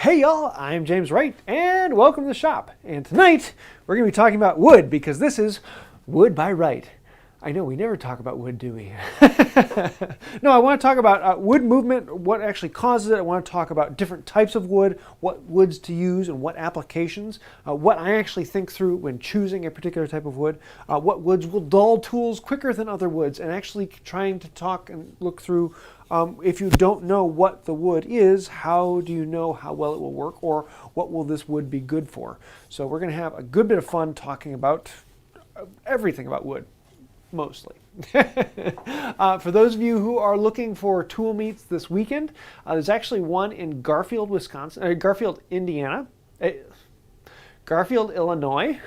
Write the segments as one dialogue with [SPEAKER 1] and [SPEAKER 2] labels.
[SPEAKER 1] Hey y'all, I'm James Wright and welcome to the shop. And tonight we're going to be talking about wood because this is Wood by Wright. I know we never talk about wood, do we? No, I want to talk about wood movement, what actually causes it. I want to talk about different types of wood, what woods to use and what applications, what I actually think through when choosing a particular type of wood, what woods will dull tools quicker than other woods, and actually trying to talk and look through if you don't know what the wood is, how do you know how well it will work, or what will this wood be good for? So we're going to have a good bit of fun talking about everything about wood. Mostly. For those of you who are looking for tool meets this weekend, there's actually one in Garfield, Indiana. Garfield, Illinois.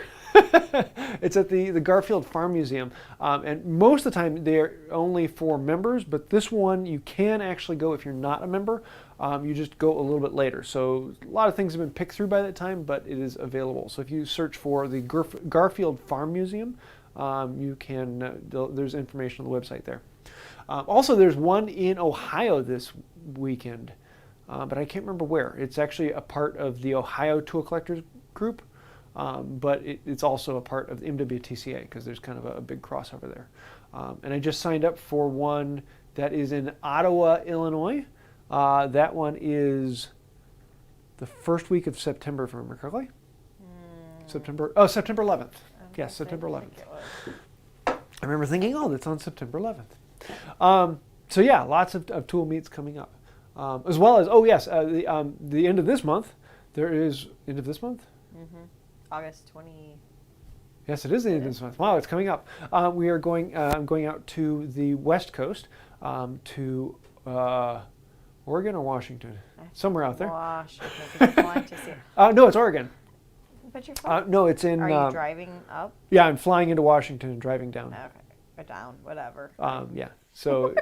[SPEAKER 1] It's at the Garfield Farm Museum. And most of the time they're only for members, but this one you can actually go if you're not a member. You just go a little bit later. So a lot of things have been picked through by that time, but it is available. So if you search for the Garfield Farm Museum, you can, there's information on the website there. Also, there's one in Ohio this weekend, but I can't remember where. It's actually a part of the Ohio Tool Collectors Group, but it's also a part of the MWTCA because there's kind of a big crossover there. And I just signed up for one that is in Ottawa, Illinois. That one is the first week of September, if I remember correctly. September 11th. Yes, September 11th. I remember thinking, oh, that's on September 11th. So yeah, lots of tool meets coming up. As well as, oh yes, the end of this month, there is, end of this month?
[SPEAKER 2] Mm-hmm. August 20.
[SPEAKER 1] Yes, it is the end of this month. Wow, it's coming up. We are going, I'm going out to the West Coast, to Oregon or Washington? Somewhere out there.
[SPEAKER 2] Washington.
[SPEAKER 1] No, it's Oregon.
[SPEAKER 2] But you're fine.
[SPEAKER 1] No, it's in...
[SPEAKER 2] Are you driving up?
[SPEAKER 1] Yeah, I'm flying into Washington and driving down.
[SPEAKER 2] Okay, or down, whatever.
[SPEAKER 1] Yeah, so...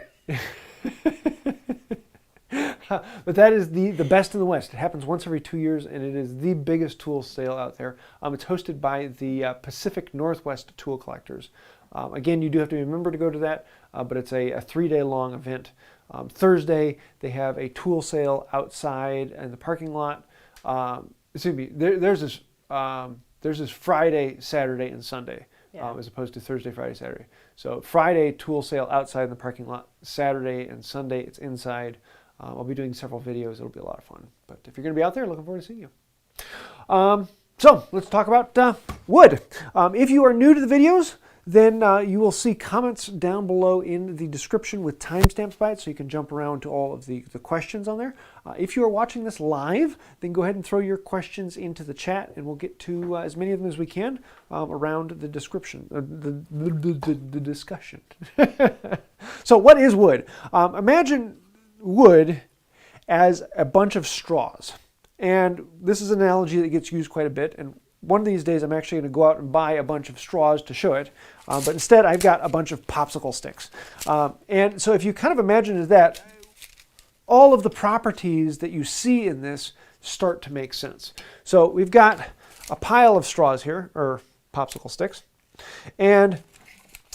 [SPEAKER 1] But that is the best in the West. It happens once every 2 years, and it is the biggest tool sale out there. It's hosted by the Pacific Northwest Tool Collectors. Again, you do have to be a member to go to that, but it's a 3-day long event. Thursday, they have a tool sale outside in the parking lot. Excuse me, there's this Friday, Saturday, and Sunday, as opposed to Thursday, Friday, Saturday. So Friday, tool sale outside in the parking lot. Saturday and Sunday, it's inside. I'll be doing several videos. It'll be a lot of fun. But if you're going to be out there, looking forward to seeing you. So let's talk about wood. If you are new to the videos, then you will see comments down below in the description with timestamps by it, so you can jump around to all of the questions on there. If you are watching this live, then go ahead and throw your questions into the chat, and we'll get to as many of them as we can around the description, the discussion. So what is wood? Imagine wood as a bunch of straws. And this is an analogy that gets used quite a bit, and one of these days I'm actually going to go out and buy a bunch of straws to show it, but instead I've got a bunch of popsicle sticks. And so if you kind of imagine that, all of the properties that you see in this start to make sense. So we've got a pile of straws here, or popsicle sticks, and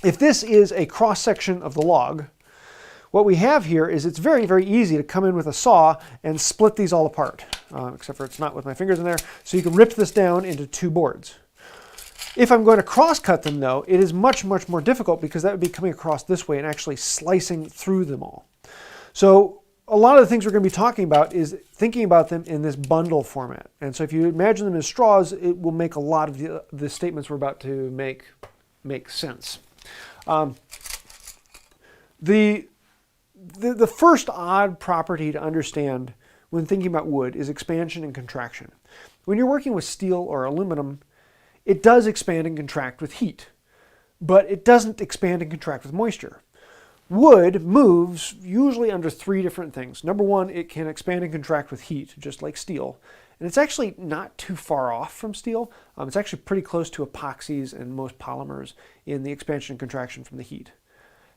[SPEAKER 1] if this is a cross-section of the log, what we have here is it's very, very easy to come in with a saw and split these all apart, except for it's not with my fingers in there. So you can rip this down into 2 boards. If I'm going to cross-cut them, though, it is much, much more difficult because that would be coming across this way and actually slicing through them all. So a lot of the things we're going to be talking about is thinking about them in this bundle format. And so if you imagine them as straws, it will make a lot of the statements we're about to make sense. The first odd property to understand when thinking about wood is expansion and contraction. When you're working with steel or aluminum, it does expand and contract with heat, but it doesn't expand and contract with moisture. Wood moves usually under 3 different things. Number 1, it can expand and contract with heat, just like steel. And it's actually not too far off from steel. It's actually pretty close to epoxies and most polymers in the expansion and contraction from the heat.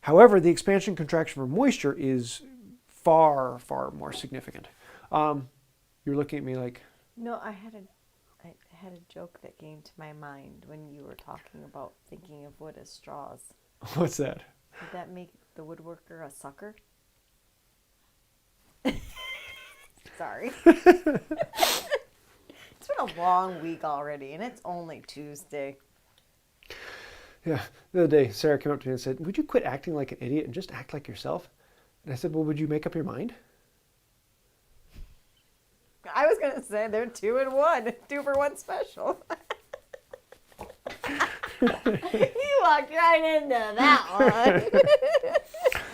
[SPEAKER 1] However, the expansion and contraction from moisture is far, far more significant. You're looking at me like...
[SPEAKER 2] No, I had a joke that came to my mind when you were talking about thinking of wood as straws.
[SPEAKER 1] What's that?
[SPEAKER 2] Would that make the woodworker a sucker? Sorry. a long week already, and it's only Tuesday.
[SPEAKER 1] Yeah, the other day, Sarah came up to me and said, would you quit acting like an idiot and just act like yourself? And I said, well, would you make up your mind?
[SPEAKER 2] I was going to say they're 2 in 1, 2 for 1 special. You walked right into that one.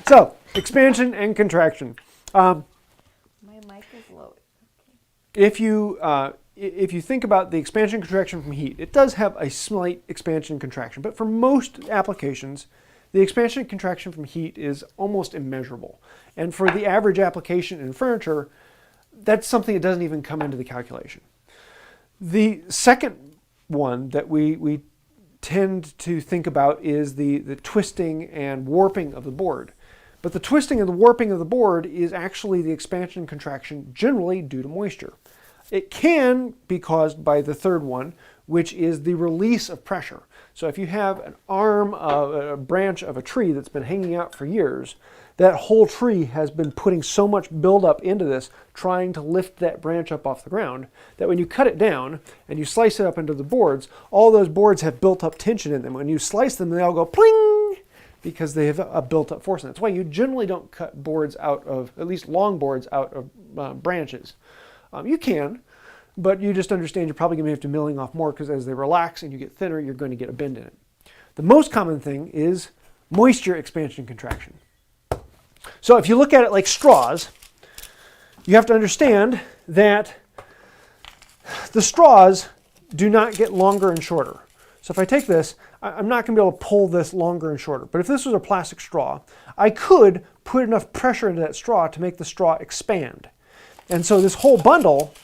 [SPEAKER 1] So, expansion and contraction.
[SPEAKER 2] My mic is low.
[SPEAKER 1] If you think about the expansion contraction from heat, it does have a slight expansion contraction, but for most applications, the expansion contraction from heat is almost immeasurable. And for the average application in furniture, that's something that doesn't even come into the calculation. The second one that we tend to think about is the twisting and warping of the board. But the twisting and the warping of the board is actually the expansion contraction generally due to moisture. It can be caused by the third one, which is the release of pressure. So if you have an arm of a branch of a tree that's been hanging out for years, that whole tree has been putting so much buildup into this, trying to lift that branch up off the ground, that when you cut it down and you slice it up into the boards, all those boards have built up tension in them. When you slice them, they all go pling, because they have a built up force. And that's why you generally don't cut boards out of, at least long boards, out of branches. You can, but you just understand you're probably going to have to milling off more, because as they relax and you get thinner, you're going to get a bend in it. The most common thing is moisture expansion contraction. So if you look at it like straws, you have to understand that the straws do not get longer and shorter. So if I take this, I'm not going to be able to pull this longer and shorter. But if this was a plastic straw, I could put enough pressure into that straw to make the straw expand. And so this whole bundle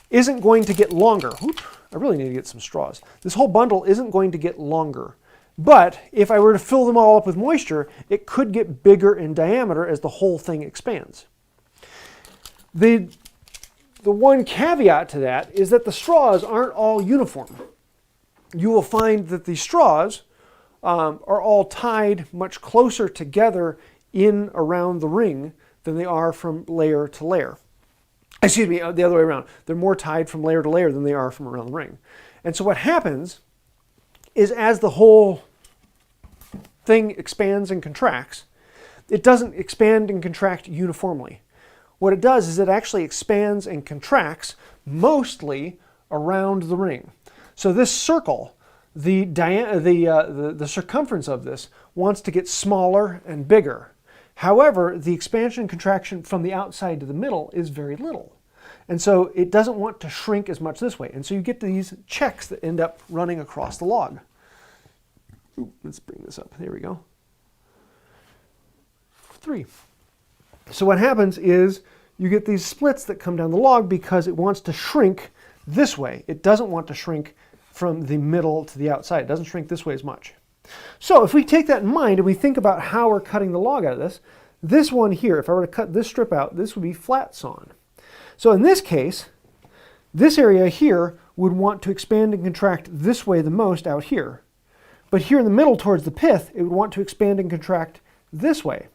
[SPEAKER 1] isn't going to get longer. Oop, I really need to get some straws. This whole bundle isn't going to get longer. But if I were to fill them all up with moisture, it could get bigger in diameter as the whole thing expands. The one caveat to that is that the straws aren't all uniform. You will find that the straws are all tied much closer together in around the ring than they are from layer to layer. Excuse me, the other way around. They're more tied from layer to layer than they are from around the ring. And so what happens is, as the whole thing expands and contracts, it doesn't expand and contract uniformly. What it does is it actually expands and contracts mostly around the ring. So this circle, the circumference of this wants to get smaller and bigger. However, the expansion and contraction from the outside to the middle is very little. And so it doesn't want to shrink as much this way. And so you get these checks that end up running across the log. Ooh, let's bring this up. There we go. 3. So what happens is you get these splits that come down the log because it wants to shrink this way. It doesn't want to shrink from the middle to the outside. It doesn't shrink this way as much. So if we take that in mind and we think about how we're cutting the log out of this, this one here, if I were to cut this strip out, this would be flat sawn. So in this case, this area here would want to expand and contract this way the most out here. But here in the middle towards the pith, it would want to expand and contract this way.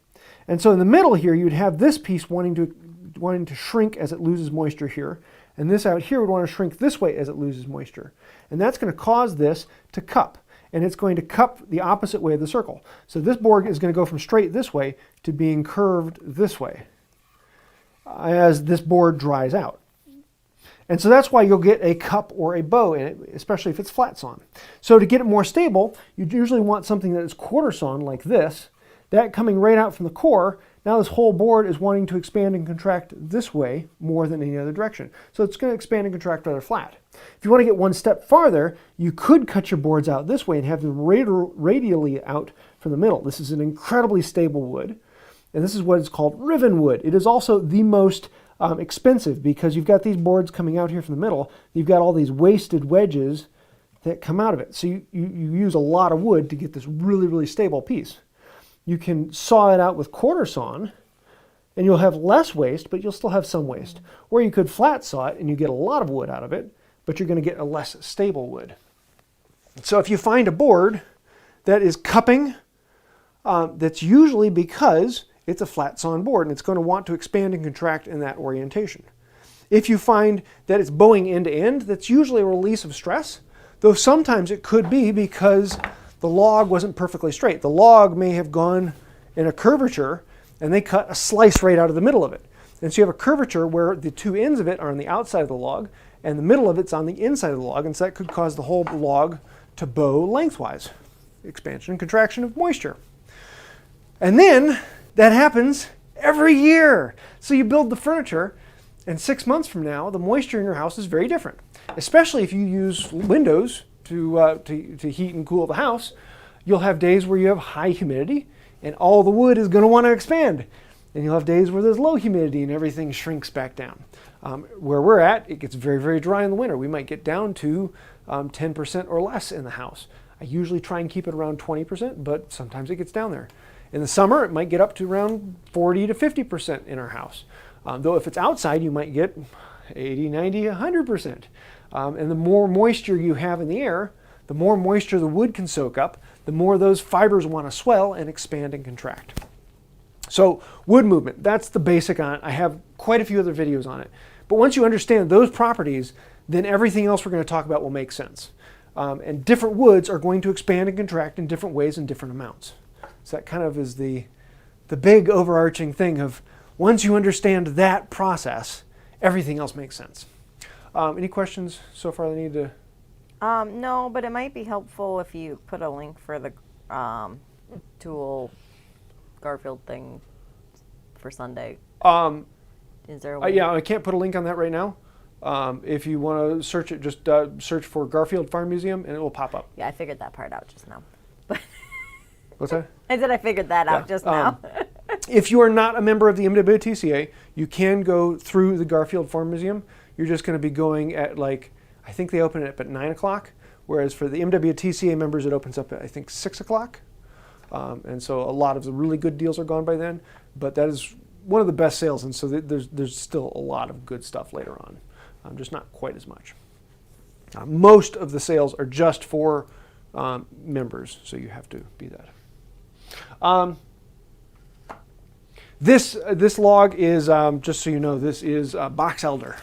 [SPEAKER 1] And so in the middle here, you'd have this piece wanting to shrink as it loses moisture here. And this out here would want to shrink this way as it loses moisture. And that's going to cause this to cup. And it's going to cup the opposite way of the circle. So this board is going to go from straight this way to being curved this way as this board dries out. And so that's why you'll get a cup or a bow in it, especially if it's flat sawn. So to get it more stable, you'd usually want something that is quarter sawn like this. That coming right out from the core, now this whole board is wanting to expand and contract this way more than any other direction. So it's going to expand and contract rather flat. If you want to get one step farther, you could cut your boards out this way and have them radially out from the middle. This is an incredibly stable wood, and this is what is called riven wood. It is also the most expensive because you've got these boards coming out here from the middle. You've got all these wasted wedges that come out of it. So you use a lot of wood to get this really, really stable piece. You can saw it out with quarter sawn, and you'll have less waste, but you'll still have some waste. Or you could flat saw it, and you get a lot of wood out of it, but you're going to get a less stable wood. So if you find a board that is cupping, that's usually because it's a flat sawn board, and it's going to want to expand and contract in that orientation. If you find that it's bowing end to end, that's usually a release of stress, though sometimes it could be because the log wasn't perfectly straight. The log may have gone in a curvature and they cut a slice right out of the middle of it. And so you have a curvature where the two ends of it are on the outside of the log and the middle of it's on the inside of the log, and so that could cause the whole log to bow lengthwise. Expansion and contraction of moisture. And then that happens every year. So you build the furniture, and 6 months from now, the moisture in your house is very different. Especially if you use windows to heat and cool the house, you'll have days where you have high humidity, and all the wood is going to want to expand. And you'll have days where there's low humidity and everything shrinks back down. Where we're at, it gets very, very dry in the winter. We might get down to 10% or less in the house. I usually try and keep it around 20%, but sometimes it gets down there. In the summer, it might get up to around 40 to 50% in our house. Though if it's outside, you might get 80, 90, 100%. And the more moisture you have in the air, the more moisture the wood can soak up, the more those fibers want to swell and expand and contract. So wood movement, that's the basic on it. I have quite a few other videos on it. But once you understand those properties, then everything else we're going to talk about will make sense. And different woods are going to expand and contract in different ways in different amounts. So that kind of is the big overarching thing of once you understand that process, everything else makes sense. Any questions so far that need to?
[SPEAKER 2] No, but it might be helpful if you put a link for the tool Garfield thing for Sunday. Is there a way?
[SPEAKER 1] Yeah, I can't put a link on that right now. If you want to search it, just search for Garfield Farm Museum and it will pop up.
[SPEAKER 2] Yeah, I figured that part out just now.
[SPEAKER 1] What's that?
[SPEAKER 2] I said I figured that out just now.
[SPEAKER 1] If you are not a member of the MWTCA, you can go through the Garfield Farm Museum. You're just going to be going at I think they open it up at 9 o'clock, whereas for the MWTCA members it opens up at I think 6 o'clock. And so a lot of the really good deals are gone by then, but that is one of the best sales, and so there's still a lot of good stuff later on, just not quite as much. Most of the sales are just for members, so you have to be that. This log is, just so you know, this is box elder,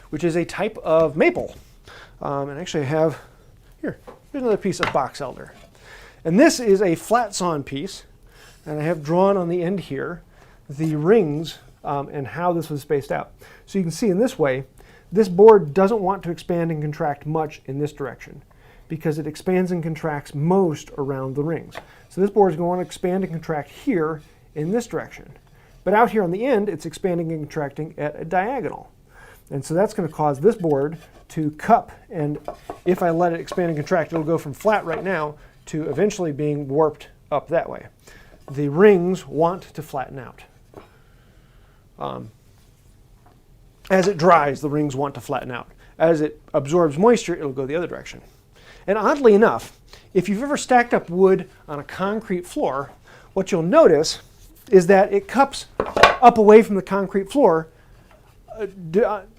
[SPEAKER 1] which is a type of maple. And actually I have, here's another piece of box elder. And this is a flat sawn piece, and I have drawn on the end here the rings and how this was spaced out. So you can see in this way, this board doesn't want to expand and contract much in this direction because it expands and contracts most around the rings. So this board is going to want to expand and contract here in this direction. But out here on the end, it's expanding and contracting at a diagonal. And so that's going to cause this board to cup, and if I let it expand and contract, it'll go from flat right now to eventually being warped up that way. The rings want to flatten out. As it dries, the rings want to flatten out. As it absorbs moisture, it'll go the other direction. And oddly enough, if you've ever stacked up wood on a concrete floor, what you'll notice is that it cups up away from the concrete floor,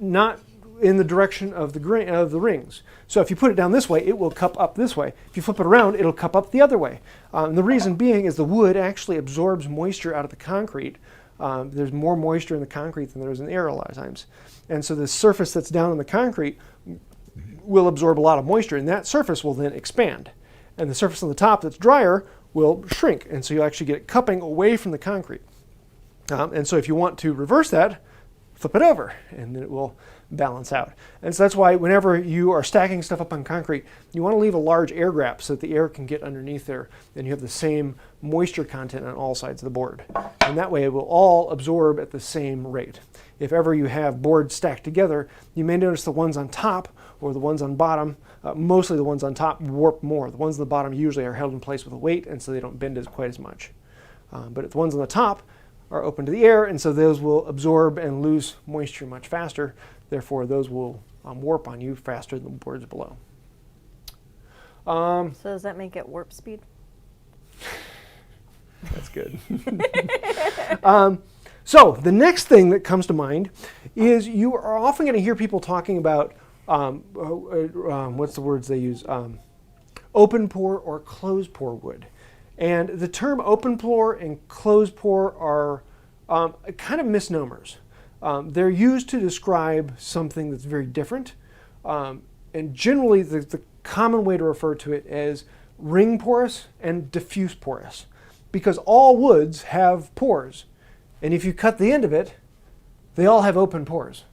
[SPEAKER 1] not in the direction of the rings. So if you put it down this way, it will cup up this way. If you flip it around, it'll cup up the other way. And the reason being is the wood actually absorbs moisture out of the concrete. There's more moisture in the concrete than there is in the air a lot of times. And so the surface that's down in the concrete will absorb a lot of moisture, and that surface will then expand. And the surface on the top that's drier will shrink, and so you'll actually get it cupping away from the concrete. And so if you want to reverse that, flip it over, and then it will balance out. And so that's why whenever you are stacking stuff up on concrete, you want to leave a large air gap so that the air can get underneath there, and you have the same moisture content on all sides of the board. And that way it will all absorb at the same rate. If ever you have boards stacked together, you may notice the ones on top or the ones on bottom, mostly the ones on top warp more. The ones on the bottom usually are held in place with a weight, and so they don't bend quite as much. But the ones on the top are open to the air, and so those will absorb and lose moisture much faster. Therefore, those will warp on you faster than the boards below.
[SPEAKER 2] So does that make it warp speed?
[SPEAKER 1] That's good. So the next thing that comes to mind is you are often going to hear people talking about, what's the words they use? Open pore or closed pore wood. And the term open pore and closed pore are kind of misnomers. They're used to describe something that's very different. And generally, the common way to refer to it is ring porous and diffuse porous, because all woods have pores. And if you cut the end of it, they all have open pores.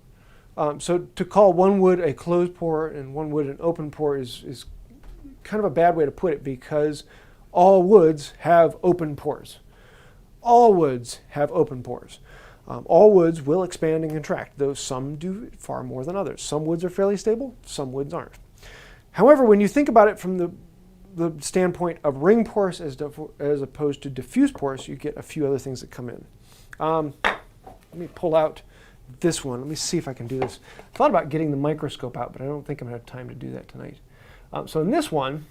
[SPEAKER 1] So to call one wood a closed pore and one wood an open pore is kind of a bad way to put it, because all woods have open pores. All woods have open pores. All woods will expand and contract, though some do far more than others. Some woods are fairly stable, some woods aren't. However, when you think about it from the standpoint of ring porous as opposed to diffuse porous, you get a few other things that come in. Let me pull out this one. Let me see if I can do this. I thought about getting the microscope out, but I don't think I'm going to have time to do that tonight. So in this one,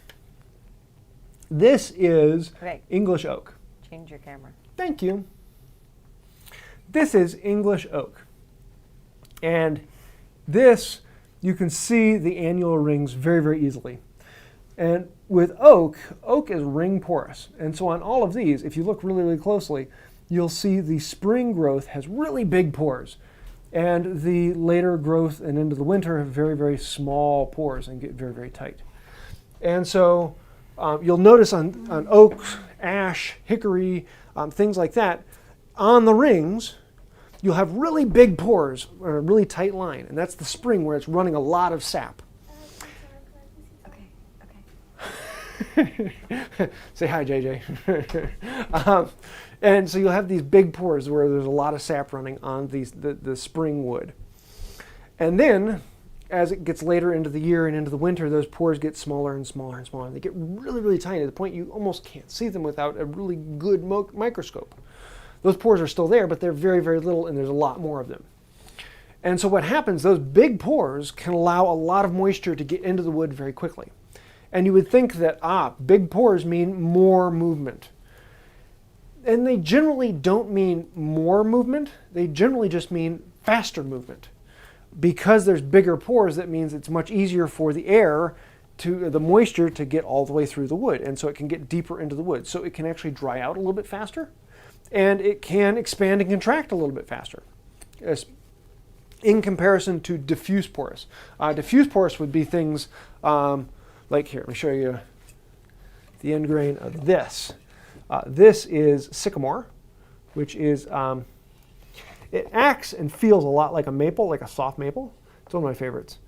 [SPEAKER 1] this is English oak.
[SPEAKER 2] Change your camera.
[SPEAKER 1] Thank you. This is English oak. And this, you can see the annular rings very, very easily. And with oak, oak is ring porous. And so on all of these, if you look really, really closely, you'll see the spring growth has really big pores. And the later growth and into the winter have very, very small pores and get very, very tight. And so you'll notice on oak, ash, hickory, things like that, on the rings, you'll have really big pores or a really tight line. And that's the spring where it's running a lot of sap.
[SPEAKER 2] Okay.
[SPEAKER 1] Say hi, JJ. And so you'll have these big pores where there's a lot of sap running on the spring wood. And then, as it gets later into the year and into the winter, those pores get smaller and smaller and smaller. They get really, really tiny to the point you almost can't see them without a really good microscope. Those pores are still there, but they're very, very little, and there's a lot more of them. And so what happens, those big pores can allow a lot of moisture to get into the wood very quickly. And you would think that, big pores mean more movement. And they generally don't mean more movement. They generally just mean faster movement. Because there's bigger pores, that means it's much easier for the air, the moisture, to get all the way through the wood. And so it can get deeper into the wood. So it can actually dry out a little bit faster. And it can expand and contract a little bit faster, in comparison to diffuse porous. Diffuse porous would be things like here. Let me show you the end grain of this. This is sycamore, which is, it acts and feels a lot like a maple, like a soft maple. It's one of my favorites.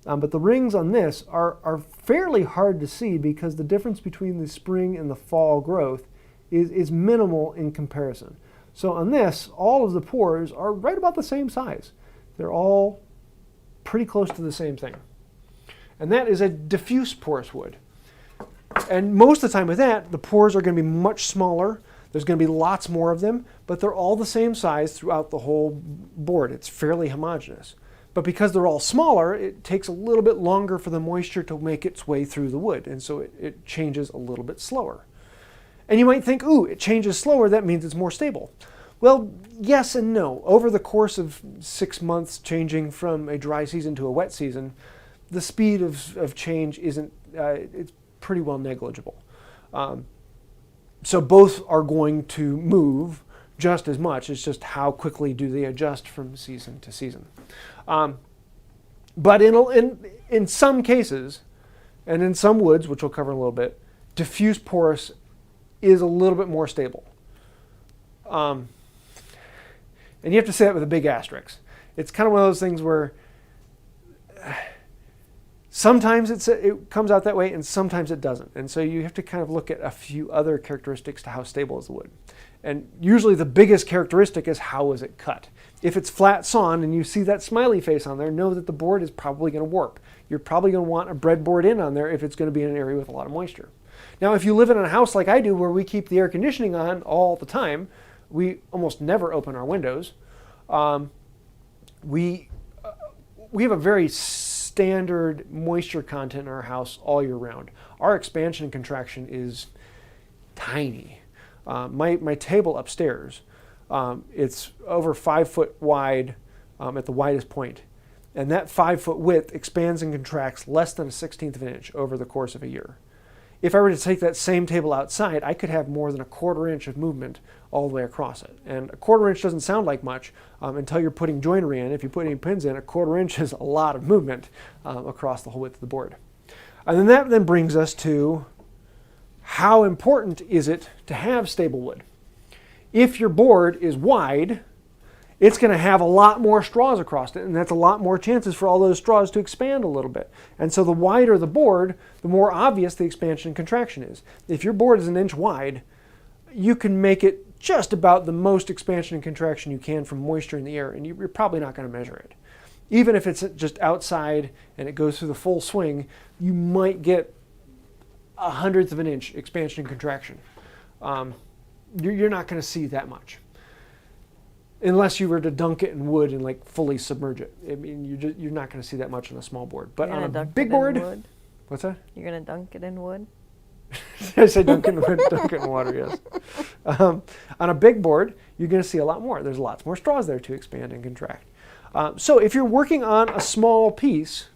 [SPEAKER 1] But the rings on this are fairly hard to see because the difference between the spring and the fall growth is minimal in comparison. So on this, all of the pores are right about the same size. They're all pretty close to the same thing. And that is a diffuse porous wood. And most of the time with that, the pores are going to be much smaller. There's going to be lots more of them, but they're all the same size throughout the whole board. It's fairly homogeneous. But because they're all smaller, it takes a little bit longer for the moisture to make its way through the wood, and so it changes a little bit slower. And you might think, ooh, it changes slower, that means it's more stable. Well, yes and no. Over the course of 6 months changing from a dry season to a wet season, the speed of change isn't, it's pretty well negligible. So both are going to move just as much. It's just how quickly do they adjust from season to season. But in some cases, and in some woods, which we'll cover in a little bit, diffuse porous is a little bit more stable. And you have to say that with a big asterisk. It's kind of one of those things where sometimes it comes out that way and sometimes it doesn't. And so you have to kind of look at a few other characteristics to how stable is the wood. And usually the biggest characteristic is how is it cut. If it's flat sawn and you see that smiley face on there, know that the board is probably going to warp. You're probably going to want a breadboard in on there if it's going to be in an area with a lot of moisture. Now, if you live in a house like I do where we keep the air conditioning on all the time, we almost never open our windows. We have a very standard moisture content in our house all year round. Our expansion and contraction is tiny. My table upstairs, it's over 5 foot wide at the widest point. And that 5 foot width expands and contracts less than a 1/16 of an inch over the course of a year. if I were to take that same table outside, I could have more than a 1/4 inch of movement all the way across it. And a 1/4 inch doesn't sound like much until you're putting joinery in. If you put any pins in, a 1/4 inch is a lot of movement across the whole width of the board. And then that then brings us to how important is it to have stable wood? If your board is wide, it's going to have a lot more straws across it, and that's a lot more chances for all those straws to expand a little bit. And so the wider the board, the more obvious the expansion and contraction is. If your board is 1 inch wide, you can make it just about the most expansion and contraction you can from moisture in the air, and you're probably not going to measure it. Even if it's just outside and it goes through the full swing, you might get 1/100th of an inch expansion and contraction. You're not going to see that much. Unless you were to dunk it in wood and like fully submerge it. I mean, you're not going to see that much on a small board. But on a big board, what's that?
[SPEAKER 2] You're going to dunk it in wood?
[SPEAKER 1] I say dunk it in wood, dunk it in water, yes. On a big board, you're going to see a lot more. There's lots more straws there to expand and contract. So if you're working on a small piece,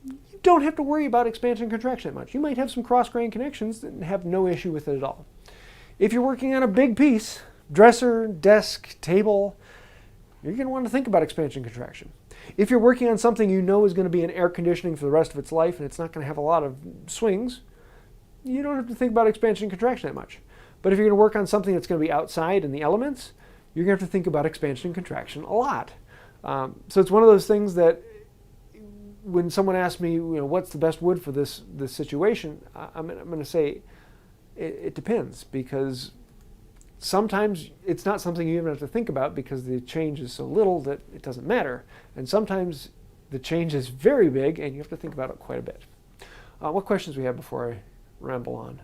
[SPEAKER 1] you don't have to worry about expansion and contraction that much. You might have some cross-grain connections and have no issue with it at all. If you're working on a big piece, dresser, desk, table, you're going to want to think about expansion and contraction. If you're working on something you know is going to be in air conditioning for the rest of its life and it's not going to have a lot of swings, you don't have to think about expansion and contraction that much. But if you're going to work on something that's going to be outside in the elements, you're going to have to think about expansion and contraction a lot. So it's one of those things that when someone asks me, what's the best wood for this situation, I'm going to say it depends, because sometimes it's not something you even have to think about because the change is so little that it doesn't matter. And sometimes the change is very big and you have to think about it quite a bit. What questions do we have before I ramble on?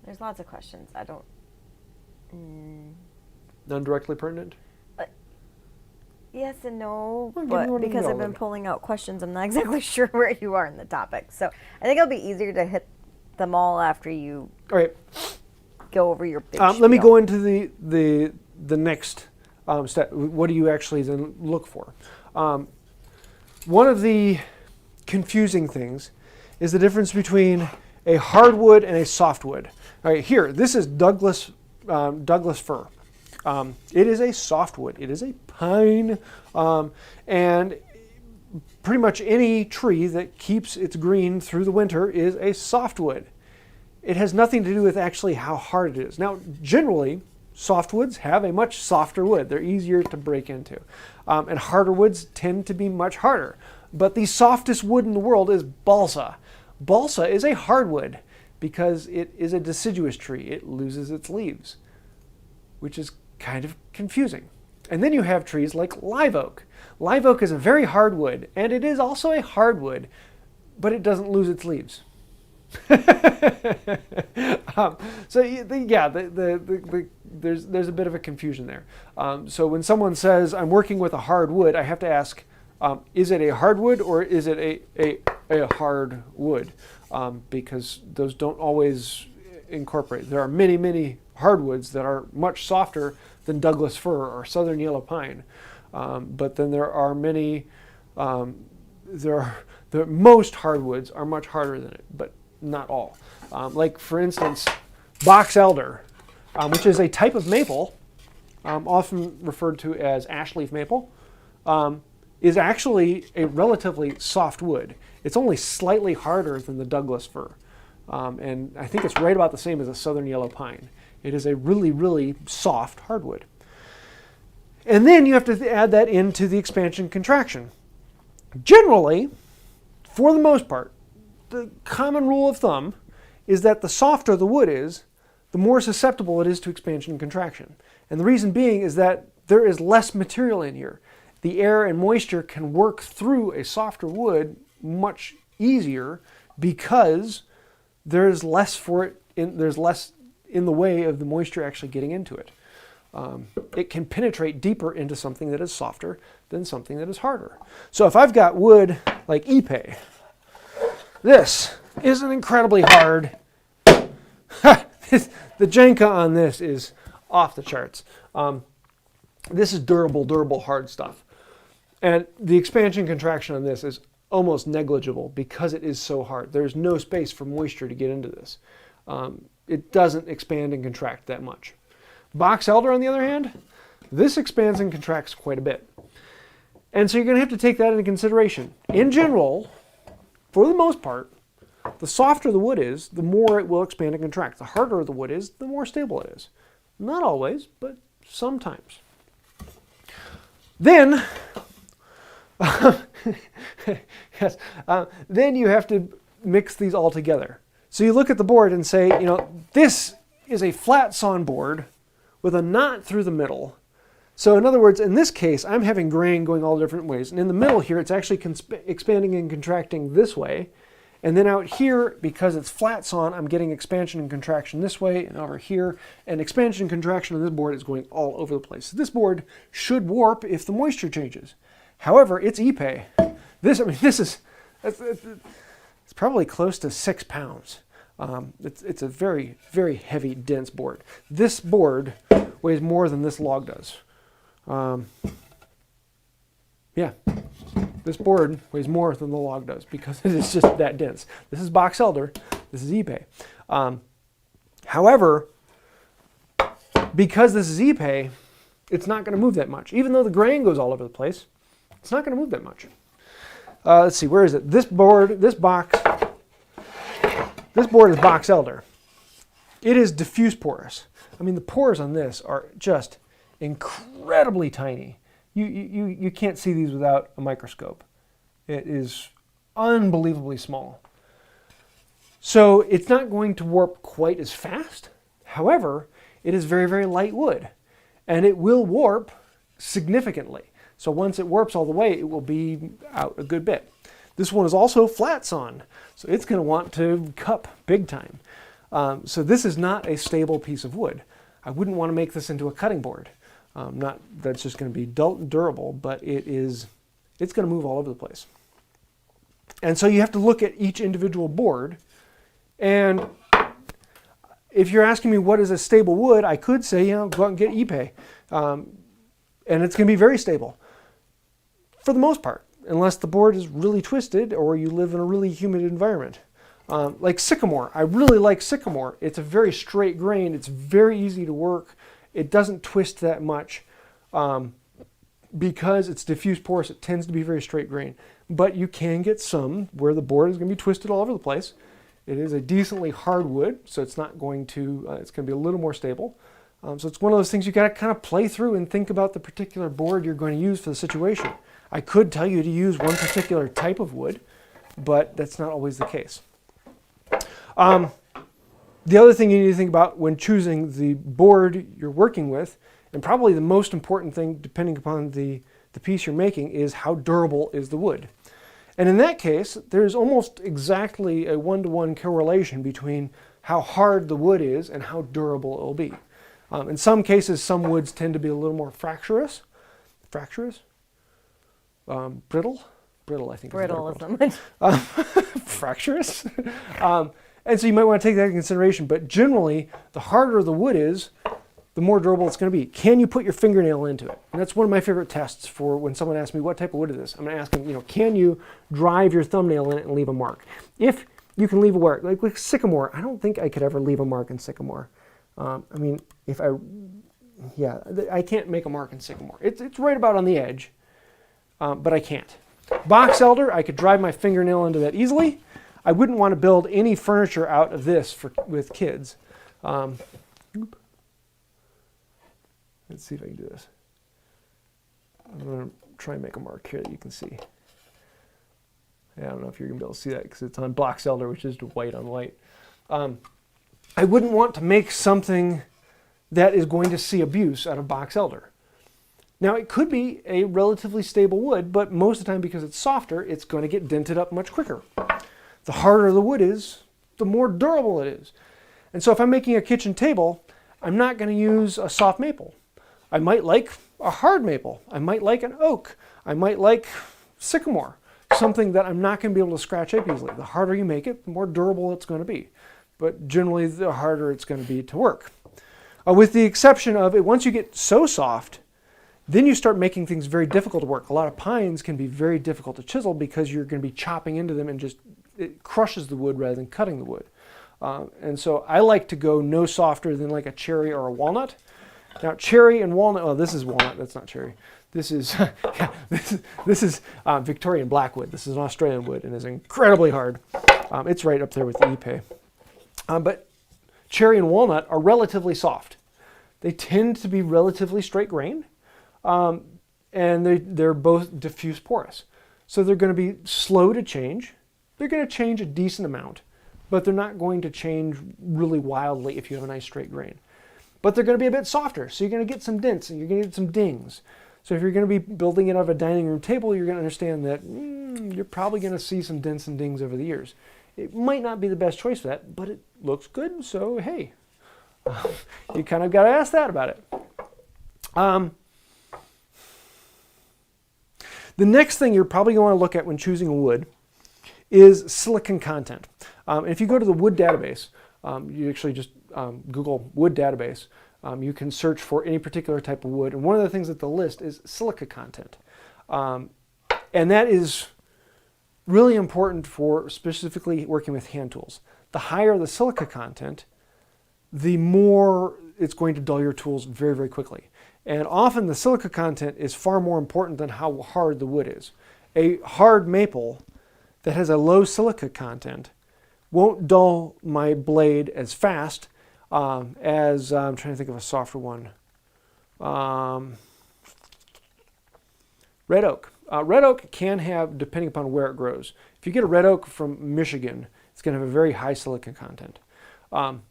[SPEAKER 2] There's lots of questions. I don't...
[SPEAKER 1] None directly pertinent?
[SPEAKER 2] Yes and no,
[SPEAKER 1] Well,
[SPEAKER 2] but because I've been pulling out questions, I'm not exactly sure where you are in the topic. So I think it'll be easier to hit them all after you go over your big
[SPEAKER 1] let me go into the next step. What do you actually then look for? One of the confusing things is the difference between a hardwood and a softwood. All right, here, this is Douglas fir. It is a softwood. It is a pine, and pretty much any tree that keeps its green through the winter is a softwood. It has nothing to do with actually how hard it is. Now, generally, softwoods have a much softer wood. They're easier to break into. And harder woods tend to be much harder. But the softest wood in the world is balsa. Balsa is a hardwood because it is a deciduous tree. It loses its leaves, which is kind of confusing. And then you have trees like live oak. Live oak is a very hard wood, and it is also a hardwood, but it doesn't lose its leaves. There's a bit of a confusion there. So when someone says, I'm working with a hard wood, I have to ask, is it a hardwood or is it a hard wood? Because those don't always incorporate. There are many, many hardwoods that are much softer than Douglas fir or southern yellow pine. But then there are many, most hardwoods are much harder than it, but not all. Like for instance, box elder, which is a type of maple, often referred to as ash leaf maple, is actually a relatively soft wood. It's only slightly harder than the Douglas fir. And I think it's right about the same as a southern yellow pine. It is a really, really soft hardwood. And then you have to add that into the expansion contraction. Generally, for the most part, the common rule of thumb is that the softer the wood is, the more susceptible it is to expansion and contraction. And the reason being is that there is less material in here. The air and moisture can work through a softer wood much easier because there's less in the way of the moisture actually getting into it. It can penetrate deeper into something that is softer than something that is harder. So if I've got wood like ipe, this is an incredibly hard, the Jenka on this is off the charts. This is durable, hard stuff. And the expansion contraction on this is almost negligible because it is so hard. There's no space for moisture to get into this. It doesn't expand and contract that much. Box elder, on the other hand, this expands and contracts quite a bit. And so you're going to have to take that into consideration. In general, for the most part, the softer the wood is, the more it will expand and contract. The harder the wood is, the more stable it is. Not always, but sometimes. Then, yes, then you have to mix these all together. So you look at the board and say, you know, this is a flat sawn board with a knot through the middle. So in other words, in this case, I'm having grain going all different ways. And in the middle here, it's actually expanding and contracting this way. And then out here, because it's flat sawn, I'm getting expansion and contraction this way and over here. And expansion and contraction on this board is going all over the place. So this board should warp if the moisture changes. However, it's Ipe. It's probably close to 6 pounds. It's a very, very heavy, dense board. This board weighs more than this log does. Yeah, this board weighs more than the log does because it is just that dense. This is box elder, this is Ipe. However, because this is Ipe, it's not going to move that much. Even though the grain goes all over the place, it's not going to move that much. Let's see, where is it? This board is box elder. It is diffuse porous. I mean, the pores on this are just incredibly tiny. You can't see these without a microscope. It is unbelievably small. So it's not going to warp quite as fast. However, it is very, very light wood. And it will warp significantly. So once it warps all the way, it will be out a good bit. This one is also flat sawn. So it's going to want to cup big time. So this is not a stable piece of wood. I wouldn't want to make this into a cutting board. Not that's just going to be durable, but it's going to move all over the place. And so you have to look at each individual board. And if you're asking me what is a stable wood, I could say, you know, go out and get Ipe. And it's going to be very stable for the most part, unless the board is really twisted or you live in a really humid environment. Like sycamore. I really like sycamore. It's a very straight grain. It's very easy to work. It doesn't twist that much because it's diffuse porous. It tends to be very straight grain. But you can get some where the board is going to be twisted all over the place. It is a decently hard wood, so it's not going to, it's going to be a little more stable. So it's one of those things you got to kind of play through and think about the particular board you're going to use for the situation. I could tell you to use one particular type of wood, but that's not always the case. The other thing you need to think about when choosing the board you're working with, and probably the most important thing depending upon the piece you're making, is how durable is the wood. And in that case, there's almost exactly a one-to-one correlation between how hard the wood is and how durable it will be. In some cases, some woods tend to be a little more fractious. Brittle, I think.
[SPEAKER 2] Brittle is the
[SPEAKER 1] Fractious. And so you might want to take that into consideration. But generally, the harder the wood is, the more durable it's going to be. Can you put your fingernail into it? And that's one of my favorite tests for when someone asks me, what type of wood is this? I'm going to ask them, you know, can you drive your thumbnail in it and leave a mark? If you can leave a mark, like with sycamore, I don't think I could ever leave a mark in sycamore. I mean, I can't make a mark in sycamore. It's right about on the edge, but I can't. Box elder, I could drive my fingernail into that easily. I wouldn't want to build any furniture out of this with kids. Let's see if I can do this. I'm going to try and make a mark here that you can see. Yeah, I don't know if you're going to be able to see that because it's on box elder, which is white on white. I wouldn't want to make something that is going to see abuse out of box elder. Now, it could be a relatively stable wood, but most of the time, because it's softer, it's going to get dented up much quicker. The harder the wood is, the more durable it is. And so if I'm making a kitchen table, I'm not going to use a soft maple. I might like a hard maple. I might like an oak. I might like sycamore, something that I'm not going to be able to scratch up easily. The harder you make it, the more durable it's going to be. But generally, the harder it's going to be to work. With the exception of it, once you get so soft, then you start making things very difficult to work. A lot of pines can be very difficult to chisel because you're going to be chopping into them and just it crushes the wood rather than cutting the wood. And so I like to go no softer than like a cherry or a walnut. Now cherry and walnut, oh, this is walnut, that's not cherry. This is, this is Victorian blackwood. This is an Australian wood and is incredibly hard. It's right up there with the Ipe. But cherry and walnut are relatively soft. They tend to be relatively straight grained, and they're both diffuse porous. So they're going to be slow to change. They're going to change a decent amount, but they're not going to change really wildly if you have a nice straight grain. But they're going to be a bit softer, so you're going to get some dents and you're going to get some dings. So if you're going to be building it out of a dining room table, you're going to understand that you're probably going to see some dents and dings over the years. It might not be the best choice for that, but it looks good, so hey, you kind of got to ask that about it. The next thing you're probably going to want to look at when choosing a wood is silicon content. If you go to the wood database, you actually just Google wood database, you can search for any particular type of wood, and one of the things that they'll list is silica content. And that is really important for specifically working with hand tools. The higher the silica content, the more it's going to dull your tools very, very quickly. And often the silica content is far more important than how hard the wood is. A hard maple that has a low silica content won't dull my blade as fast as, I'm trying to think of a softer one, red oak. Red oak can have, depending upon where it grows. If you get a red oak from Michigan, it's going to have a very high silica content. And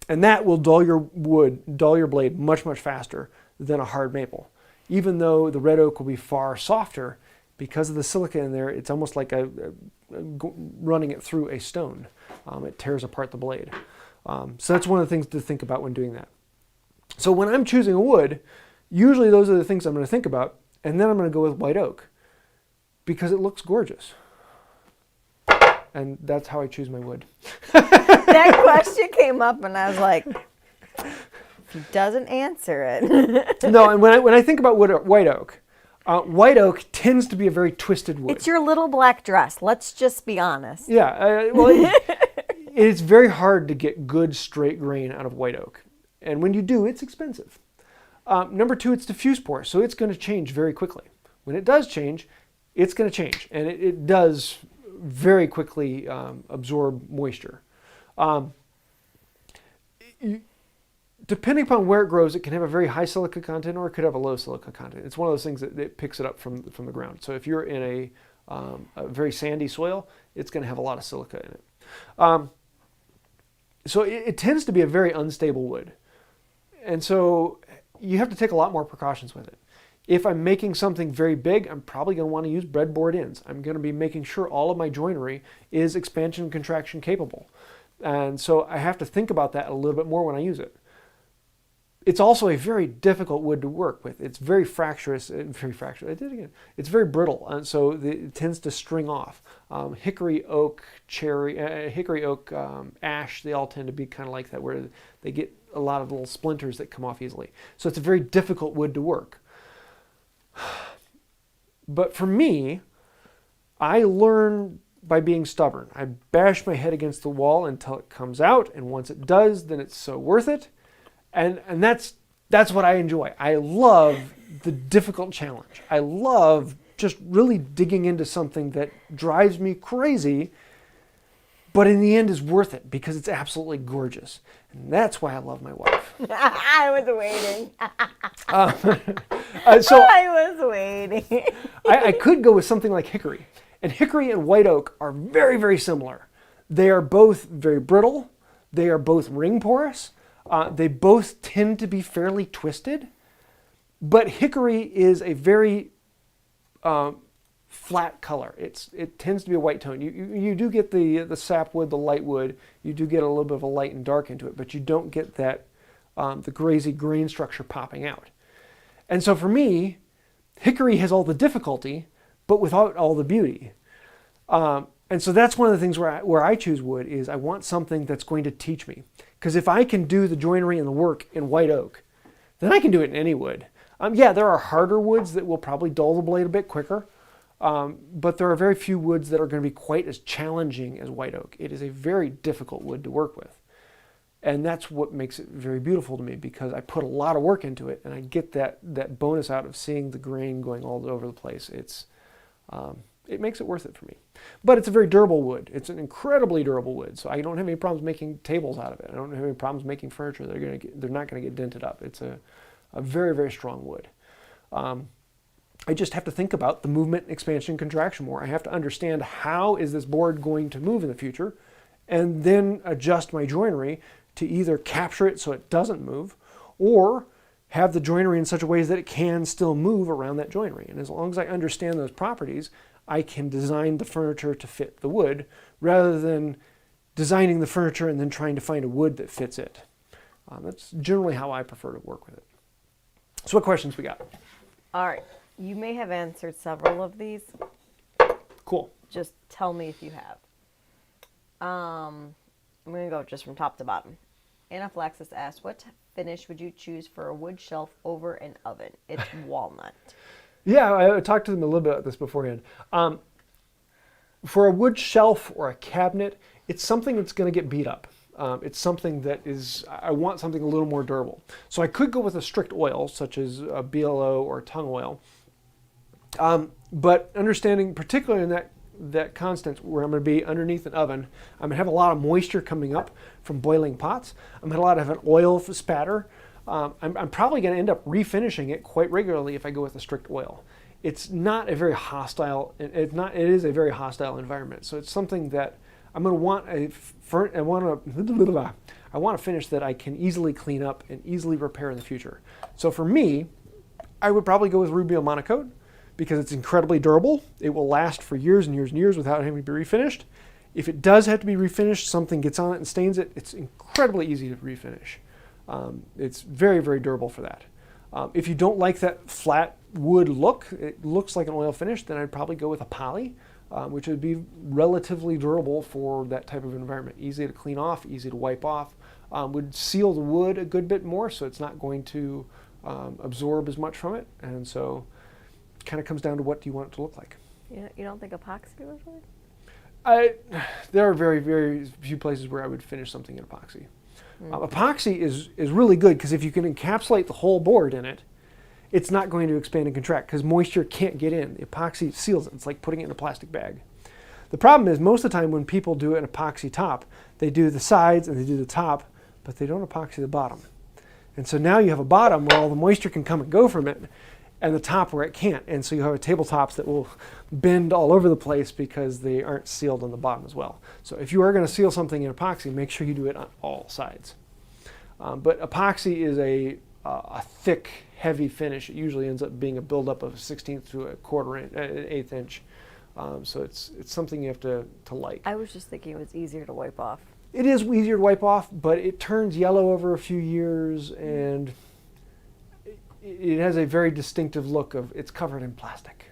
[SPEAKER 1] that will dull your wood, dull your blade much, much faster than a hard maple. Even though the red oak will be far softer, because of the silica in there, it's almost like running it through a stone. It tears apart the blade. So that's one of the things to think about when doing that. So when I'm choosing a wood, usually those are the things I'm going to think about, and then I'm going to go with white oak because it looks gorgeous. And that's how I choose my wood.
[SPEAKER 2] That question came up and I was like, he doesn't answer it.
[SPEAKER 1] No, and when I think about white oak tends to be a very twisted wood.
[SPEAKER 2] It's your little black dress. Let's just be honest.
[SPEAKER 1] Yeah, it's very hard to get good straight grain out of white oak. And when you do, it's expensive. Number two, it's diffuse pore, so it's going to change very quickly. When it does change, it's going to change. And it does very quickly absorb moisture. Depending upon where it grows, it can have a very high silica content or it could have a low silica content. It's one of those things that it picks it up from the ground. So if you're in a very sandy soil, it's going to have a lot of silica in it. So it tends to be a very unstable wood. And so you have to take a lot more precautions with it. If I'm making something very big, I'm probably going to want to use breadboard ends. I'm going to be making sure all of my joinery is expansion and contraction capable. And so I have to think about that a little bit more when I use it. It's also a very difficult wood to work with. It's very fractious. I did it again. It's very brittle, and so it tends to string off. Hickory, oak, cherry, ash, they all tend to be kind of like that, where they get a lot of little splinters that come off easily. So it's a very difficult wood to work. But for me, I learn by being stubborn. I bash my head against the wall until it comes out, and once it does, then it's so worth it. And that's what I enjoy. I love the difficult challenge. I love just really digging into something that drives me crazy, but in the end is worth it because it's absolutely gorgeous. And that's why I love my wife.
[SPEAKER 2] I was waiting.
[SPEAKER 1] So
[SPEAKER 2] I was waiting.
[SPEAKER 1] I could go with something like hickory. And hickory and white oak are very, very similar. They are both very brittle. They are both ring porous. They both tend to be fairly twisted, but hickory is a very flat color. It tends to be a white tone. You do get the sapwood, the light wood. You do get a little bit of a light and dark into it, but you don't get that the crazy grain structure popping out. And so for me, hickory has all the difficulty, but without all the beauty. And so that's one of the things where I choose wood is I want something that's going to teach me. Because if I can do the joinery and the work in white oak, then I can do it in any wood. Yeah, there are harder woods that will probably dull the blade a bit quicker, but there are very few woods that are going to be quite as challenging as white oak. It is a very difficult wood to work with. And that's what makes it very beautiful to me, because I put a lot of work into it, and I get that bonus out of seeing the grain going all over the place. It makes it worth it for me. But it's a very durable wood. It's an incredibly durable wood, so I don't have any problems making tables out of it. I don't have any problems making furniture. They're not going to get dented up. It's a very, very strong wood. I just have to think about the movement, expansion, contraction more. I have to understand how is this board going to move in the future, and then adjust my joinery to either capture it so it doesn't move, or have the joinery in such a way that it can still move around that joinery. And as long as I understand those properties, I can design the furniture to fit the wood, rather than designing the furniture and then trying to find a wood that fits it. That's generally how I prefer to work with it. So what questions we got?
[SPEAKER 2] All right. You may have answered several of these.
[SPEAKER 1] Cool.
[SPEAKER 2] Just tell me if you have. I'm going to go just from top to bottom. Anna Phylaxis asked, what finish would you choose for a wood shelf over an oven? It's walnut.
[SPEAKER 1] Yeah, I talked to them a little bit about this beforehand. For a wood shelf or a cabinet, it's something that's going to get beat up. It's something that I want something a little more durable. So I could go with a strict oil, such as a BLO or tung oil. But understanding, particularly in that constant where I'm going to be underneath an oven, I'm going to have a lot of moisture coming up from boiling pots. I'm going to have an oil spatter. I'm probably going to end up refinishing it quite regularly if I go with a strict oil. It's not a very hostile. It is a very hostile environment. So it's something that I'm going to want I want a finish that I can easily clean up and easily repair in the future. So for me, I would probably go with Rubio Monocoat, because it's incredibly durable. It will last for years and years and years without having to be refinished. If it does have to be refinished, something gets on it and stains it, it's incredibly easy to refinish. It's very, very durable for that. If you don't like that flat wood look, it looks like an oil finish, then I'd probably go with a poly, which would be relatively durable for that type of environment. Easy to clean off, easy to wipe off, would seal the wood a good bit more, so it's not going to absorb as much from it. And so it kind of comes down to what do you want it to look like.
[SPEAKER 2] You don't think epoxy would work?
[SPEAKER 1] There are very, very few places where I would finish something in epoxy. Epoxy is really good, because if you can encapsulate the whole board in it, it's not going to expand and contract, because moisture can't get in. The epoxy seals it. It's like putting it in a plastic bag. The problem is, most of the time when people do an epoxy top, they do the sides and they do the top, but they don't epoxy the bottom. And so now you have a bottom where all the moisture can come and go from it, and the top where it can't. And so you have tabletops that will bend all over the place because they aren't sealed on the bottom as well. So if you are going to seal something in epoxy, make sure you do it on all sides. But epoxy is a thick, heavy finish. It usually ends up being a buildup of a 1/16 to a quarter inch, an 1/8 inch. So it's something you have to like.
[SPEAKER 2] I was just thinking it was easier to wipe off.
[SPEAKER 1] It is easier to wipe off, but it turns yellow over a few years, and it has a very distinctive look of it's covered in plastic.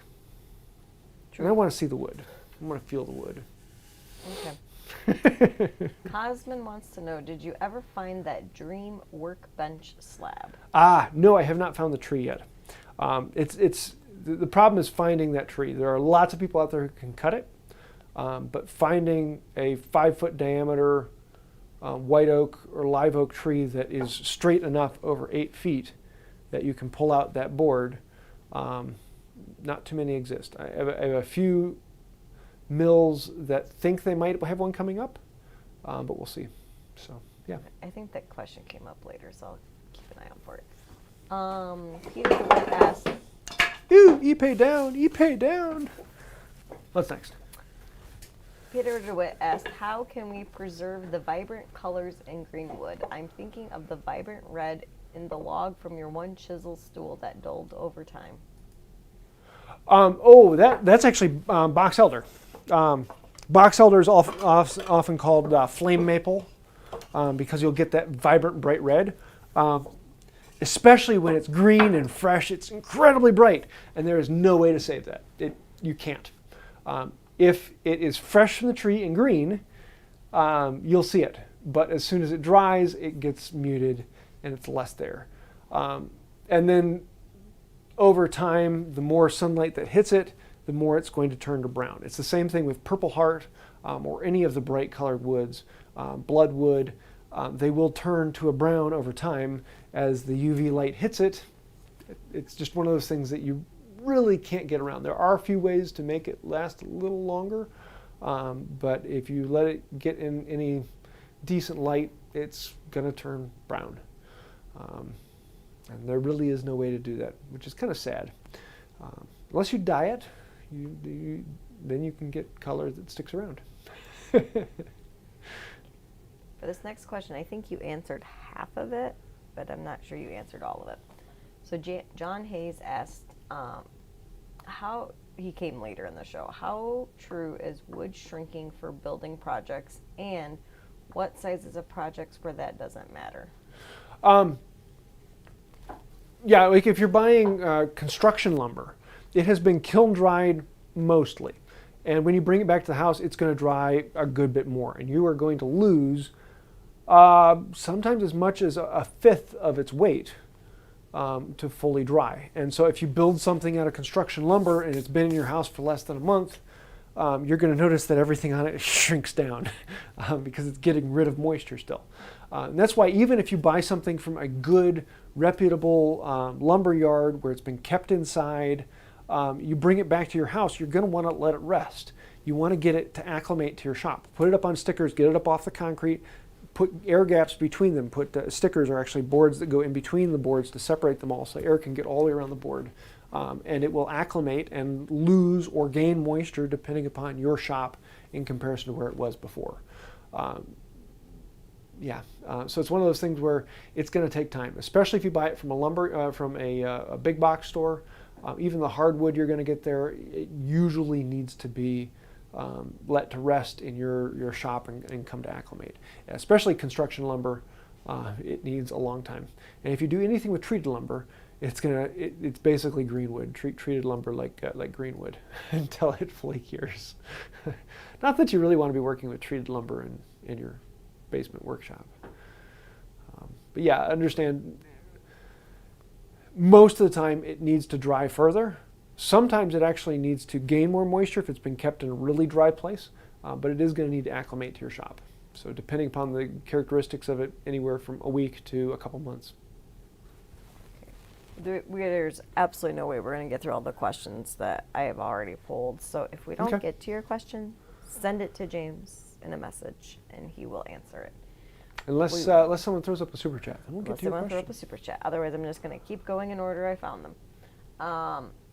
[SPEAKER 1] True. And I want to see the wood. I want to feel the wood.
[SPEAKER 2] Okay. Cosmin wants to know, did you ever find that dream workbench slab?
[SPEAKER 1] No, I have not found the tree yet. The problem is finding that tree. There are lots of people out there who can cut it, but finding a 5-foot diameter white oak or live oak tree that is straight enough over 8 feet that you can pull out that board, not too many exist. I have a few mills that think they might have one coming up, but we'll see. So, yeah.
[SPEAKER 2] I think that question came up later, so I'll keep an eye out for it. Peter DeWitt asked,
[SPEAKER 1] Ooh, E-pay down, E-pay down. What's next?
[SPEAKER 2] Peter DeWitt asked, how can we preserve the vibrant colors in greenwood? I'm thinking of the vibrant red in the log from your one-chisel stool that dulled over time.
[SPEAKER 1] That's actually box elder. Box elder is often called flame maple because you'll get that vibrant bright red. Especially when it's green and fresh, it's incredibly bright, and there is no way to save that. You can't. If it is fresh from the tree and green, you'll see it. But as soon as it dries, it gets muted and it's less there. And then over time, the more sunlight that hits it, the more it's going to turn to brown. It's the same thing with purple heart or any of the bright colored woods, bloodwood. They will turn to a brown over time as the UV light hits it. It's just one of those things that you really can't get around. There are a few ways to make it last a little longer, but if you let it get in any decent light, it's going to turn brown. And there really is no way to do that, which is kind of sad. Unless you dye it, then you can get color that sticks around.
[SPEAKER 2] For this next question, I think you answered half of it, but I'm not sure you answered all of it. So John Hayes asked, how, he came later in the show, how true is wood shrinking for building projects, and what sizes of projects where that doesn't matter?
[SPEAKER 1] Yeah, like if you're buying construction lumber, it has been kiln-dried mostly. And when you bring it back to the house, it's going to dry a good bit more. And you are going to lose sometimes as much as a fifth of its weight to fully dry. And so if you build something out of construction lumber and it's been in your house for less than a month, you're going to notice that everything on it shrinks down because it's getting rid of moisture still. And that's why even if you buy something from a good, reputable lumber yard where it's been kept inside, you bring it back to your house, you're going to want to let it rest. You want to get it to acclimate to your shop. Put it up on stickers, get it up off the concrete, put air gaps between them. Stickers are actually boards that go in between the boards to separate them all so air can get all the way around the board. And it will acclimate and lose or gain moisture depending upon your shop in comparison to where it was before. So it's one of those things where it's going to take time, especially if you buy it from a big box store. Even the hardwood you're going to get there, it usually needs to be let to rest in your shop and come to acclimate. Especially construction lumber, it needs a long time. And if you do anything with treated lumber, it's basically greenwood. Treated lumber like greenwood until it fully cures. Not that you really want to be working with treated lumber in your basement workshop. But yeah, understand. Most of the time it needs to dry further. Sometimes it actually needs to gain more moisture if it's been kept in a really dry place, but it is going to need to acclimate to your shop. So depending upon the characteristics of it, anywhere from a week to a couple months.
[SPEAKER 2] There's absolutely no way we're going to get through all the questions that I have already pulled. So if we don't get to your question, send it to James in a message and he will answer it.
[SPEAKER 1] Unless someone throws up a super chat. Then we'll get to your question.
[SPEAKER 2] Throw up a super chat. Otherwise, I'm just going to keep going in order I found them.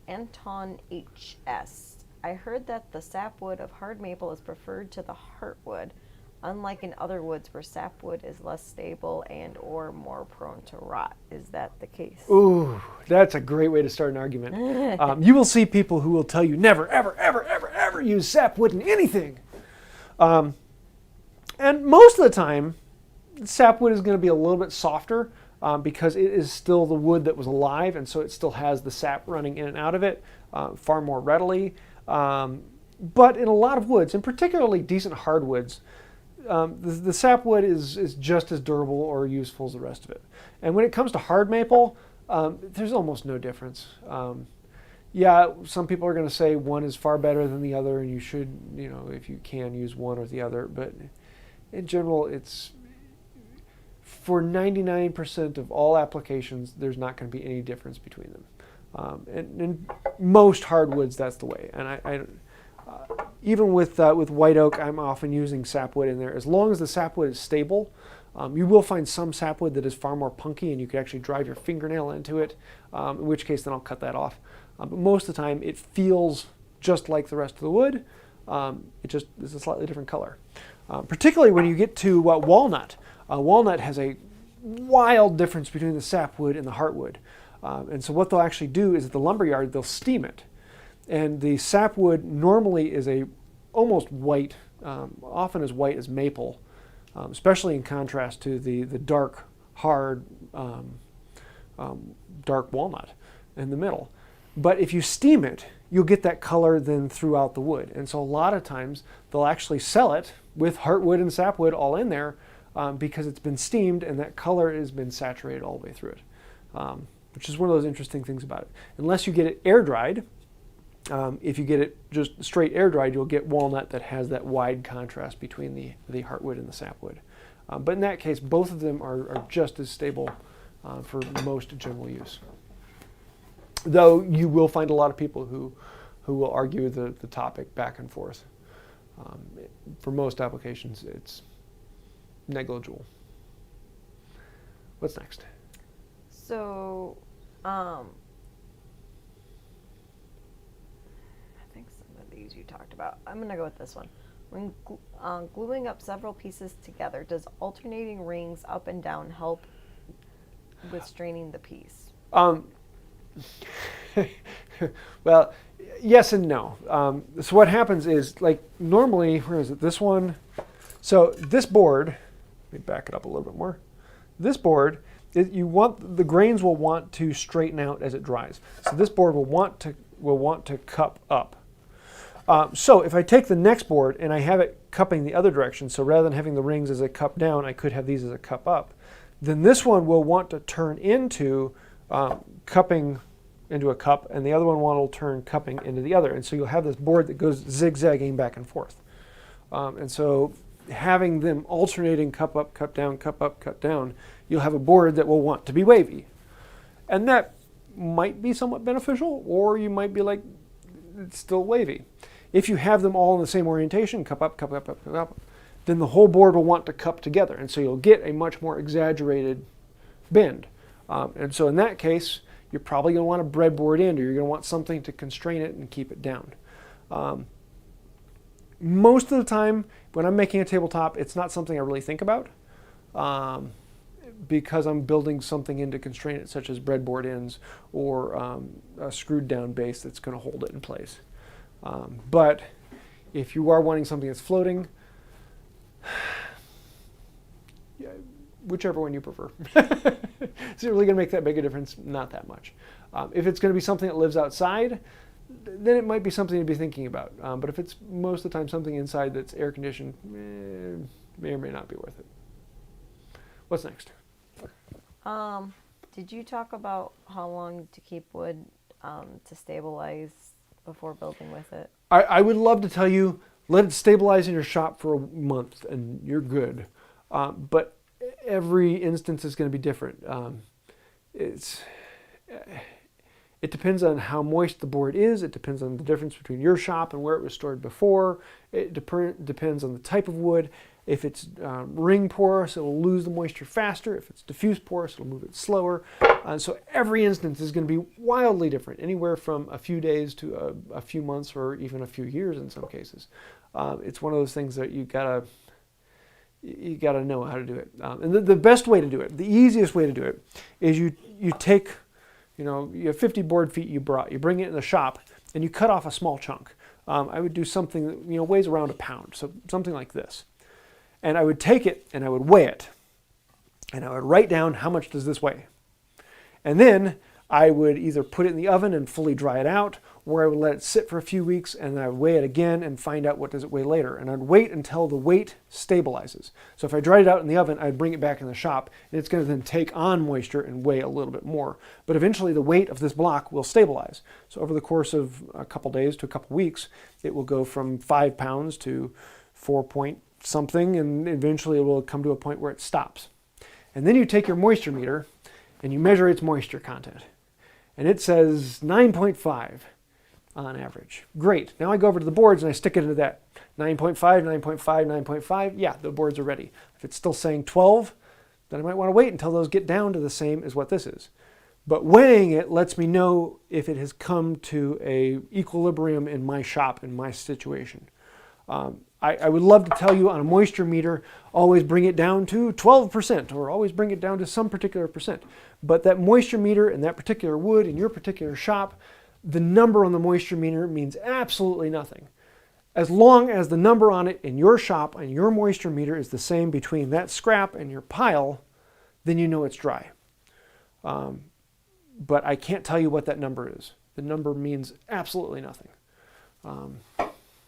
[SPEAKER 2] Anton H asked, I heard that the sapwood of hard maple is preferred to the heartwood, unlike in other woods where sapwood is less stable and or more prone to rot. Is that the case?
[SPEAKER 1] Ooh, that's a great way to start an argument. You will see people who will tell you never, ever, ever, ever, ever use sapwood in anything. And most of the time, sapwood is going to be a little bit softer because it is still the wood that was alive, and so it still has the sap running in and out of it far more readily. But in a lot of woods, and particularly decent hardwoods, the sapwood is just as durable or useful as the rest of it. And when it comes to hard maple, there's almost no difference. Yeah, some people are going to say one is far better than the other, and you should, if you can, use one or the other. But in general, it's for 99% of all applications, there's not going to be any difference between them. And most hardwoods, that's the way. And I even with white oak, I'm often using sapwood in there. As long as the sapwood is stable, you will find some sapwood that is far more punky, and you could actually drive your fingernail into it, in which case then I'll cut that off. But most of the time, it feels just like the rest of the wood. It just is a slightly different color. Particularly when you get to walnut. Walnut has a wild difference between the sapwood and the heartwood. And so what they'll actually do is at the lumberyard, they'll steam it. And the sapwood normally is almost white, often as white as maple, especially in contrast to the dark, hard, dark walnut in the middle. But if you steam it, you'll get that color then throughout the wood. And so a lot of times they'll actually sell it with heartwood and sapwood all in there because it's been steamed and that color has been saturated all the way through it. which is one of those interesting things about it. Unless you get it air dried, if you get it just straight air dried, you'll get walnut that has that wide contrast between the heartwood and the sapwood. But in that case, both of them are just as stable for most general use. Though you will find a lot of people who will argue the topic back and forth. For most applications, it's negligible. What's next?
[SPEAKER 2] So, I think some of these you talked about. I'm going to go with this one. When gluing up several pieces together, does alternating rings up and down help with straining the piece?
[SPEAKER 1] Well, yes and no. So what happens is, like normally, where is it? This one. So this board, let me back it up a little bit more. This board, the grains will want to straighten out as it dries. So this board will want to cup up. So if I take the next board and I have it cupping the other direction, so rather than having the rings as a cup down, I could have these as a cup up, then this one will want to turn into cupping into a cup, and the other one will turn cupping into the other. And so you'll have this board that goes zigzagging back and forth. And so having them alternating cup up, cup down, cup up, cup down, you'll have a board that will want to be wavy. And that might be somewhat beneficial, or you might be like, it's still wavy. If you have them all in the same orientation, cup up, cup up, cup up, then the whole board will want to cup together. And so you'll get a much more exaggerated bend. And so in that case, you're probably going to want a breadboard end, or you're going to want something to constrain it and keep it down. Most of the time, when I'm making a tabletop, it's not something I really think about because I'm building something in to constrain it, such as breadboard ends or a screwed down base that's going to hold it in place. But if you are wanting something that's floating, whichever one you prefer. Is it really going to make that big a difference? Not that much. If it's going to be something that lives outside, then it might be something to be thinking about. But if it's most of the time something inside that's air conditioned, may or may not be worth it. What's next?
[SPEAKER 2] Did you talk about how long to keep wood to stabilize before building with it?
[SPEAKER 1] I would love to tell you, let it stabilize in your shop for a month and you're good. But every instance is going to be different. It depends on how moist the board is. It depends on the difference between your shop and where it was stored before. It depends on the type of wood. If it's ring porous, it will lose the moisture faster. If it's diffuse porous, it'll move it slower. So every instance is going to be wildly different, anywhere from a few days to a few months or even a few years in some cases. It's one of those things that you gotta know how to do it. And the best way to do it, the easiest way to do it, is you take, you have 50 board feet you bring it in the shop, and you cut off a small chunk. I would do something that weighs around a pound, so something like this. And I would take it and I would weigh it, and I would write down how much does this weigh. And then I would either put it in the oven and fully dry it out, or I would let it sit for a few weeks and then I would weigh it again and find out what does it weigh later. And I'd wait until the weight stabilizes. So if I dried it out in the oven, I'd bring it back in the shop, and it's going to then take on moisture and weigh a little bit more. But eventually the weight of this block will stabilize. So over the course of a couple days to a couple weeks, it will go from 5 pounds to 4 point something, and eventually it will come to a point where it stops. And then you take your moisture meter and you measure its moisture content. And it says 9.5 on average. Great. Now I go over to the boards and I stick it into that 9.5, 9.5, 9.5. Yeah, the boards are ready. If it's still saying 12, then I might want to wait until those get down to the same as what this is. But weighing it lets me know if it has come to a equilibrium in my shop, in my situation. I would love to tell you on a moisture meter, always bring it down to 12%, or always bring it down to some particular percent. But that moisture meter and that particular wood in your particular shop, the number on the moisture meter means absolutely nothing. As long as the number on it in your shop and your moisture meter is the same between that scrap and your pile, then you know it's dry. But I can't tell you what that number is. The number means absolutely nothing.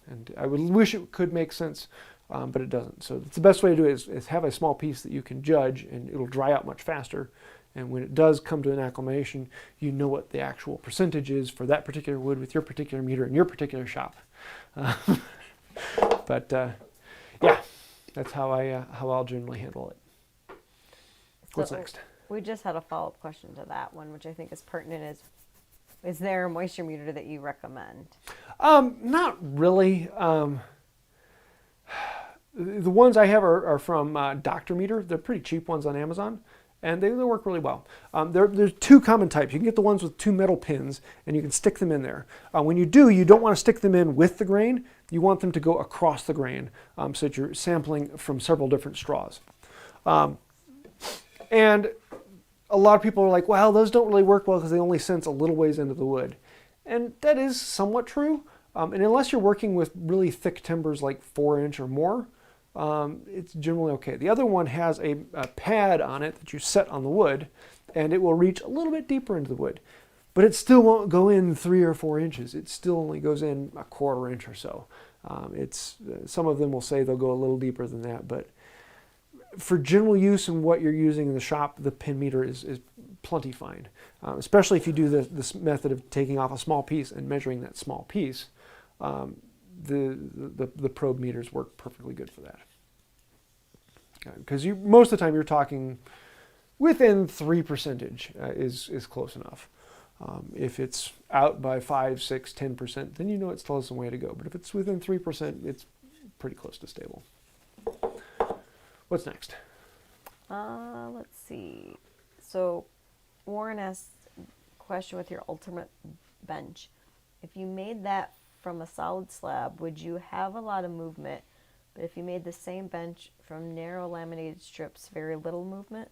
[SPEAKER 1] And I would wish it could make sense, but it doesn't. So it's the best way to do it is have a small piece that you can judge, and it'll dry out much faster. And when it does come to an acclimation, you know what the actual percentage is for that particular wood with your particular meter in your particular shop. Yeah, that's how I'll generally handle it. What's next?
[SPEAKER 2] We just had a follow-up question to that one, which I think is pertinent. Is there a moisture meter that you recommend?
[SPEAKER 1] Not really. The ones I have are from Dr. Meter. They're pretty cheap ones on Amazon, and they work really well. There's two common types. You can get the ones with two metal pins, and you can stick them in there. When you do, you don't want to stick them in with the grain. You want them to go across the grain so that you're sampling from several different straws. And a lot of people are like, well, those don't really work well because they only sense a little ways into the wood. And that is somewhat true. And unless you're working with really thick timbers like 4-inch or more, it's generally okay. The other one has a pad on it that you set on the wood, and it will reach a little bit deeper into the wood. But it still won't go in 3 or 4 inches. It still only goes in a 1/4 inch or so. Some of them will say they'll go a little deeper than that, but for general use and what you're using in the shop, the pin meter is plenty fine. Especially if you do this method of taking off a small piece and measuring that small piece. The probe meters work perfectly good for that. Because most of the time you're talking within 3% is close enough. If it's out by 5, 6, 10%, then you know it still has some way to go. But if it's within 3%, it's pretty close to stable. What's next?
[SPEAKER 2] Let's see. So Warren asked a question with your ultimate bench. If you made that from a solid slab, would you have a lot of movement? But if you made the same bench from narrow laminated strips, very little movement?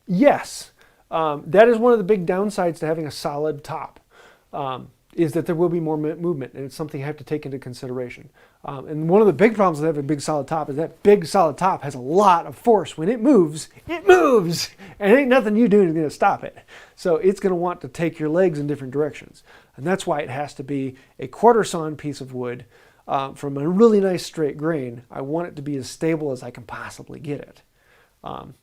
[SPEAKER 1] Yes. That is one of the big downsides to having a solid top, is that there will be more movement, and it's something you have to take into consideration. And one of the big problems with having a big solid top is that big solid top has a lot of force. When it moves, and ain't nothing you do is going to stop it. So it's going to want to take your legs in different directions. And that's why it has to be a 1/4 sawn piece of wood from a really nice straight grain. I want it to be as stable as I can possibly get it. And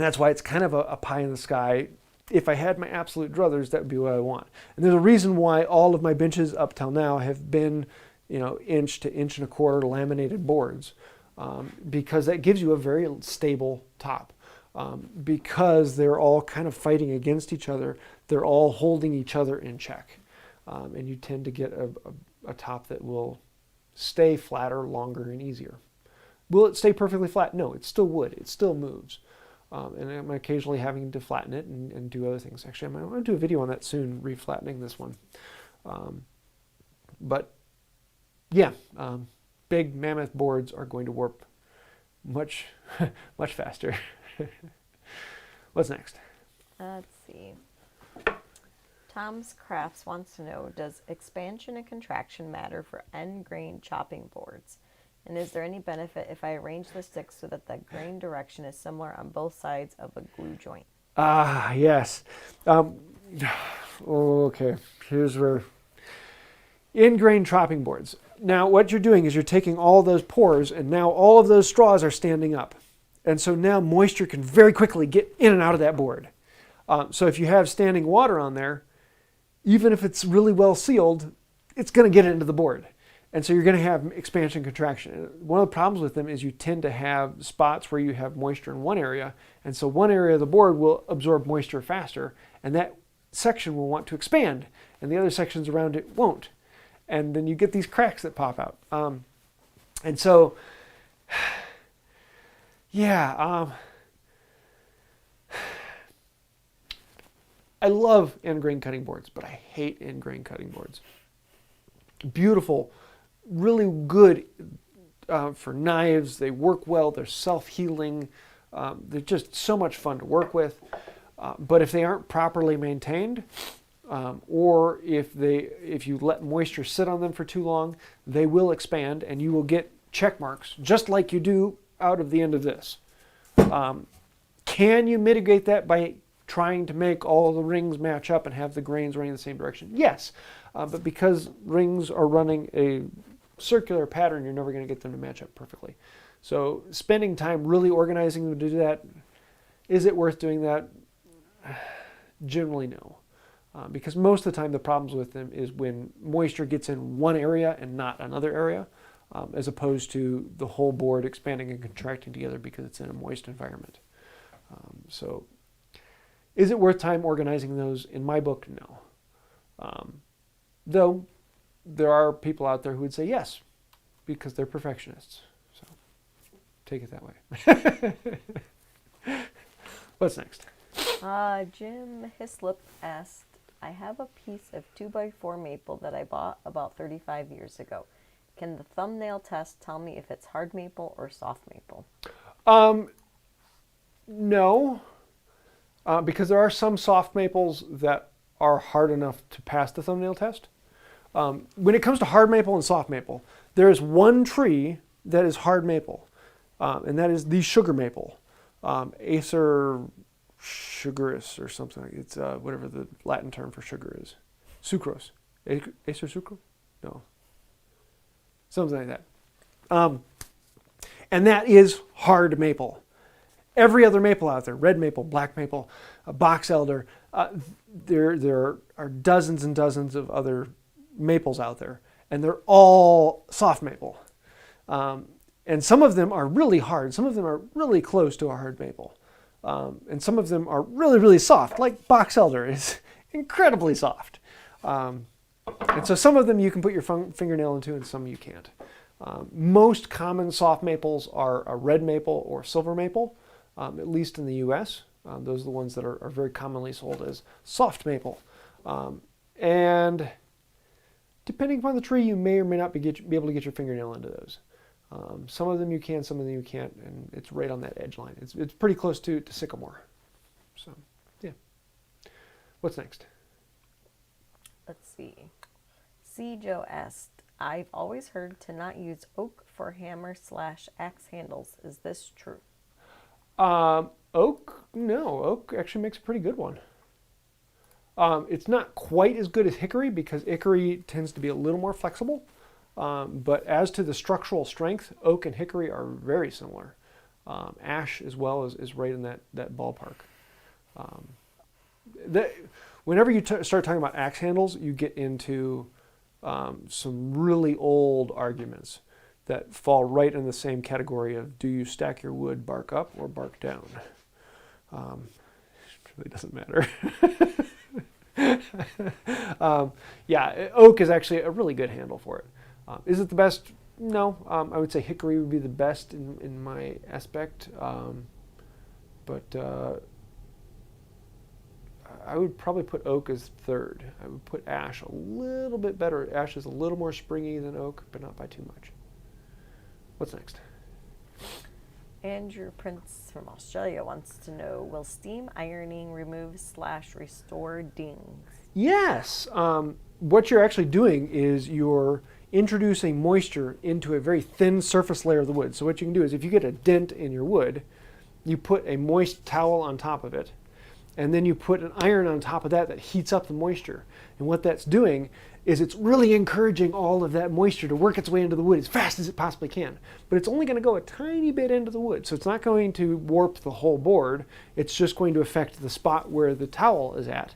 [SPEAKER 1] that's why it's kind of a pie in the sky. If I had my absolute druthers, that would be what I want. And there's a reason why all of my benches up till now have been, 1 to 1.25 inch laminated boards, because that gives you a very stable top. Because they're all kind of fighting against each other, they're all holding each other in check, and you tend to get a top that will stay flatter longer and easier. Will it stay perfectly flat? No, it's still wood. It still moves. And I'm occasionally having to flatten it and do other things. Actually, I'm going to do a video on that soon, reflattening this one. But yeah, big mammoth boards are going to warp much, much faster. What's next?
[SPEAKER 2] Let's see. Tom's Crafts wants to know, does expansion and contraction matter for end grain chopping boards? And is there any benefit if I arrange the sticks so that the grain direction is similar on both sides of a glue joint?
[SPEAKER 1] Yes. Okay, here's where... end grain chopping boards. Now what you're doing is you're taking all those pores, and now all of those straws are standing up. And so now moisture can very quickly get in and out of that board. So if you have standing water on there, even if it's really well sealed, it's going to get into the board. And so you're going to have expansion contraction. One of the problems with them is you tend to have spots where you have moisture in one area, and so one area of the board will absorb moisture faster, and that section will want to expand, and the other sections around it won't. And then you get these cracks that pop out. And so, yeah, I love end grain cutting boards, but I hate end grain cutting boards. Beautiful, really good for knives. They work well. They're self-healing. They're just so much fun to work with. But if they aren't properly maintained, or if you let moisture sit on them for too long, they will expand, and you will get check marks, just like you do out of the end of this. Can you mitigate that by trying to make all the rings match up and have the grains running in the same direction? Yes, but because rings are running a circular pattern, you're never going to get them to match up perfectly. So spending time really organizing them to do that, is it worth doing that? Generally, no. Because most of the time the problems with them is when moisture gets in one area and not another area, as opposed to the whole board expanding and contracting together because it's in a moist environment. So is it worth time organizing those? In my book, no. Though there are people out there who would say yes, because they're perfectionists. So take it that way. What's next?
[SPEAKER 2] Jim Hyslop asked, I have a piece of 2x4 maple that I bought about 35 years ago. Can the thumbnail test tell me if it's hard maple or soft maple?
[SPEAKER 1] No, because there are some soft maples that are hard enough to pass the thumbnail test. When it comes to hard maple and soft maple, there is one tree that is hard maple, and that is the sugar maple, Acer sugaris or something. It's whatever the Latin term for sugar is. Sucrose. Acer sucro? No. Something like that. And that is hard maple. Every other maple out there, red maple, black maple, box elder, there are dozens and dozens of other maples out there, and they're all soft maple. And some of them are really hard. Some of them are really close to a hard maple. And some of them are really, really soft, like box elder is incredibly soft. And so some of them you can put your fingernail into and some you can't. Most common soft maples are a red maple or silver maple, at least in the US. Those are the ones that are very commonly sold as soft maple. And depending upon the tree, you may or may not be able to get your fingernail into those. Some of them you can, some of them you can't, and it's right on that edge line. It's pretty close to sycamore. So, yeah. What's next?
[SPEAKER 2] Let's see. C. Joe asked, I've always heard to not use oak for hammer/axe handles. Is this true?
[SPEAKER 1] Oak? No, oak actually makes a pretty good one. It's not quite as good as hickory because hickory tends to be a little more flexible. But as to the structural strength, oak and hickory are very similar. Ash as well is right in that ballpark. Whenever you start talking about axe handles, you get into some really old arguments that fall right in the same category of do you stack your wood bark up or bark down? It really doesn't matter. Yeah, oak is actually a really good handle for it. Is it the best? No. I would say hickory would be the best in my aspect. But I would probably put oak as third. I would put ash a little bit better. Ash is a little more springy than oak, but not by too much. What's next?
[SPEAKER 2] AndrewR Prince from Australia wants to know, will steam ironing remove/restore dings?
[SPEAKER 1] Yes. What you're actually doing is you're introducing moisture into a very thin surface layer of the wood. So what you can do is if you get a dent in your wood, you put a moist towel on top of it, and then you put an iron on top of that heats up the moisture. And what that's doing is it's really encouraging all of that moisture to work its way into the wood as fast as it possibly can. But it's only going to go a tiny bit into the wood, so it's not going to warp the whole board. It's just going to affect the spot where the towel is at.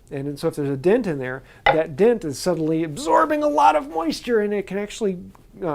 [SPEAKER 1] And so if there's a dent in there, that dent is suddenly absorbing a lot of moisture, and it can actually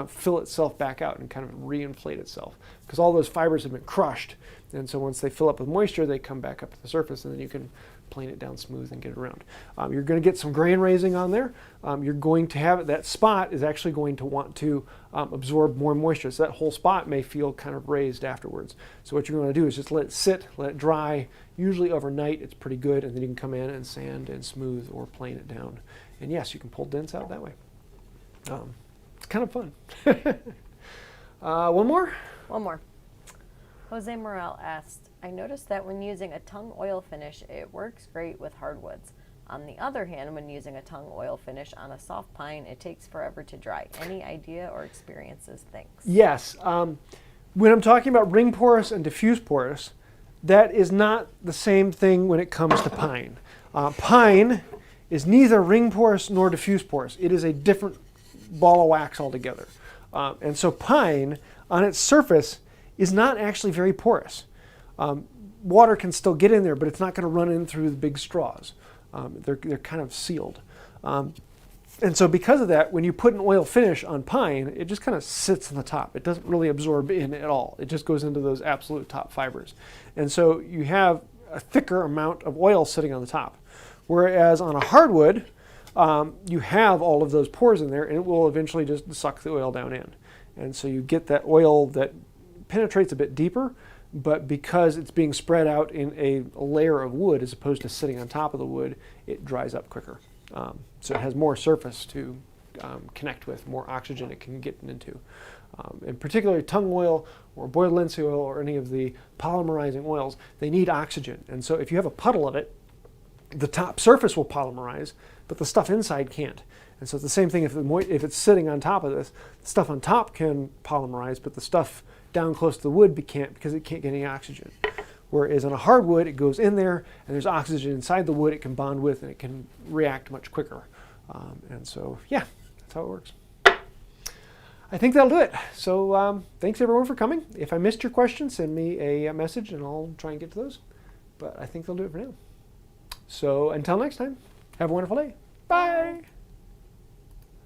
[SPEAKER 1] fill itself back out and kind of reinflate itself because all those fibers have been crushed. And so once they fill up with moisture, they come back up to the surface, and then you can plane it down smooth and get it around. You're going to get some grain raising on there. You're going to have that spot is actually going to want to absorb more moisture. So that whole spot may feel kind of raised afterwards. So what you're going to do is just let it sit, let it dry. Usually overnight it's pretty good, and then you can come in and sand and smooth or plane it down. And yes, you can pull dents out that way. It's kind of fun. One more?
[SPEAKER 2] One more. Jose Morel asked, I noticed that when using a tung oil finish, it works great with hardwoods. On the other hand, when using a tung oil finish on a soft pine, it takes forever to dry. Any idea or experiences? Thanks.
[SPEAKER 1] Yes. When I'm talking about ring porous and diffuse porous, that is not the same thing when it comes to pine. Pine is neither ring porous nor diffuse porous. It is a different ball of wax altogether. And so pine, on its surface, is not actually very porous. water can still get in there, but it's not going to run in through the big straws. They're kind of sealed. And so because of that, when you put an oil finish on pine, it just kind of sits on the top. It doesn't really absorb in at all. It just goes into those absolute top fibers. And so you have a thicker amount of oil sitting on the top. Whereas on a hardwood, you have all of those pores in there, and it will eventually just suck the oil down in. And so you get that oil that penetrates a bit deeper, but because it's being spread out in a layer of wood as opposed to sitting on top of the wood, it dries up quicker. So it has more surface to connect with, more oxygen it can get into. And particularly tung oil or boiled linseed oil or any of the polymerizing oils, they need oxygen. And so if you have a puddle of it, the top surface will polymerize, but the stuff inside can't. And so it's the same thing if it's sitting on top of this. The stuff on top can polymerize, but the stuff down close to the wood can't, because it can't get any oxygen. Whereas on a hardwood, it goes in there, and there's oxygen inside the wood it can bond with, and it can react much quicker. And so, yeah, that's how it works. I think that'll do it. So thanks everyone for coming. If I missed your question, send me a message, and I'll try and get to those. But I think they'll do it for now. So until next time, have a wonderful day. Bye.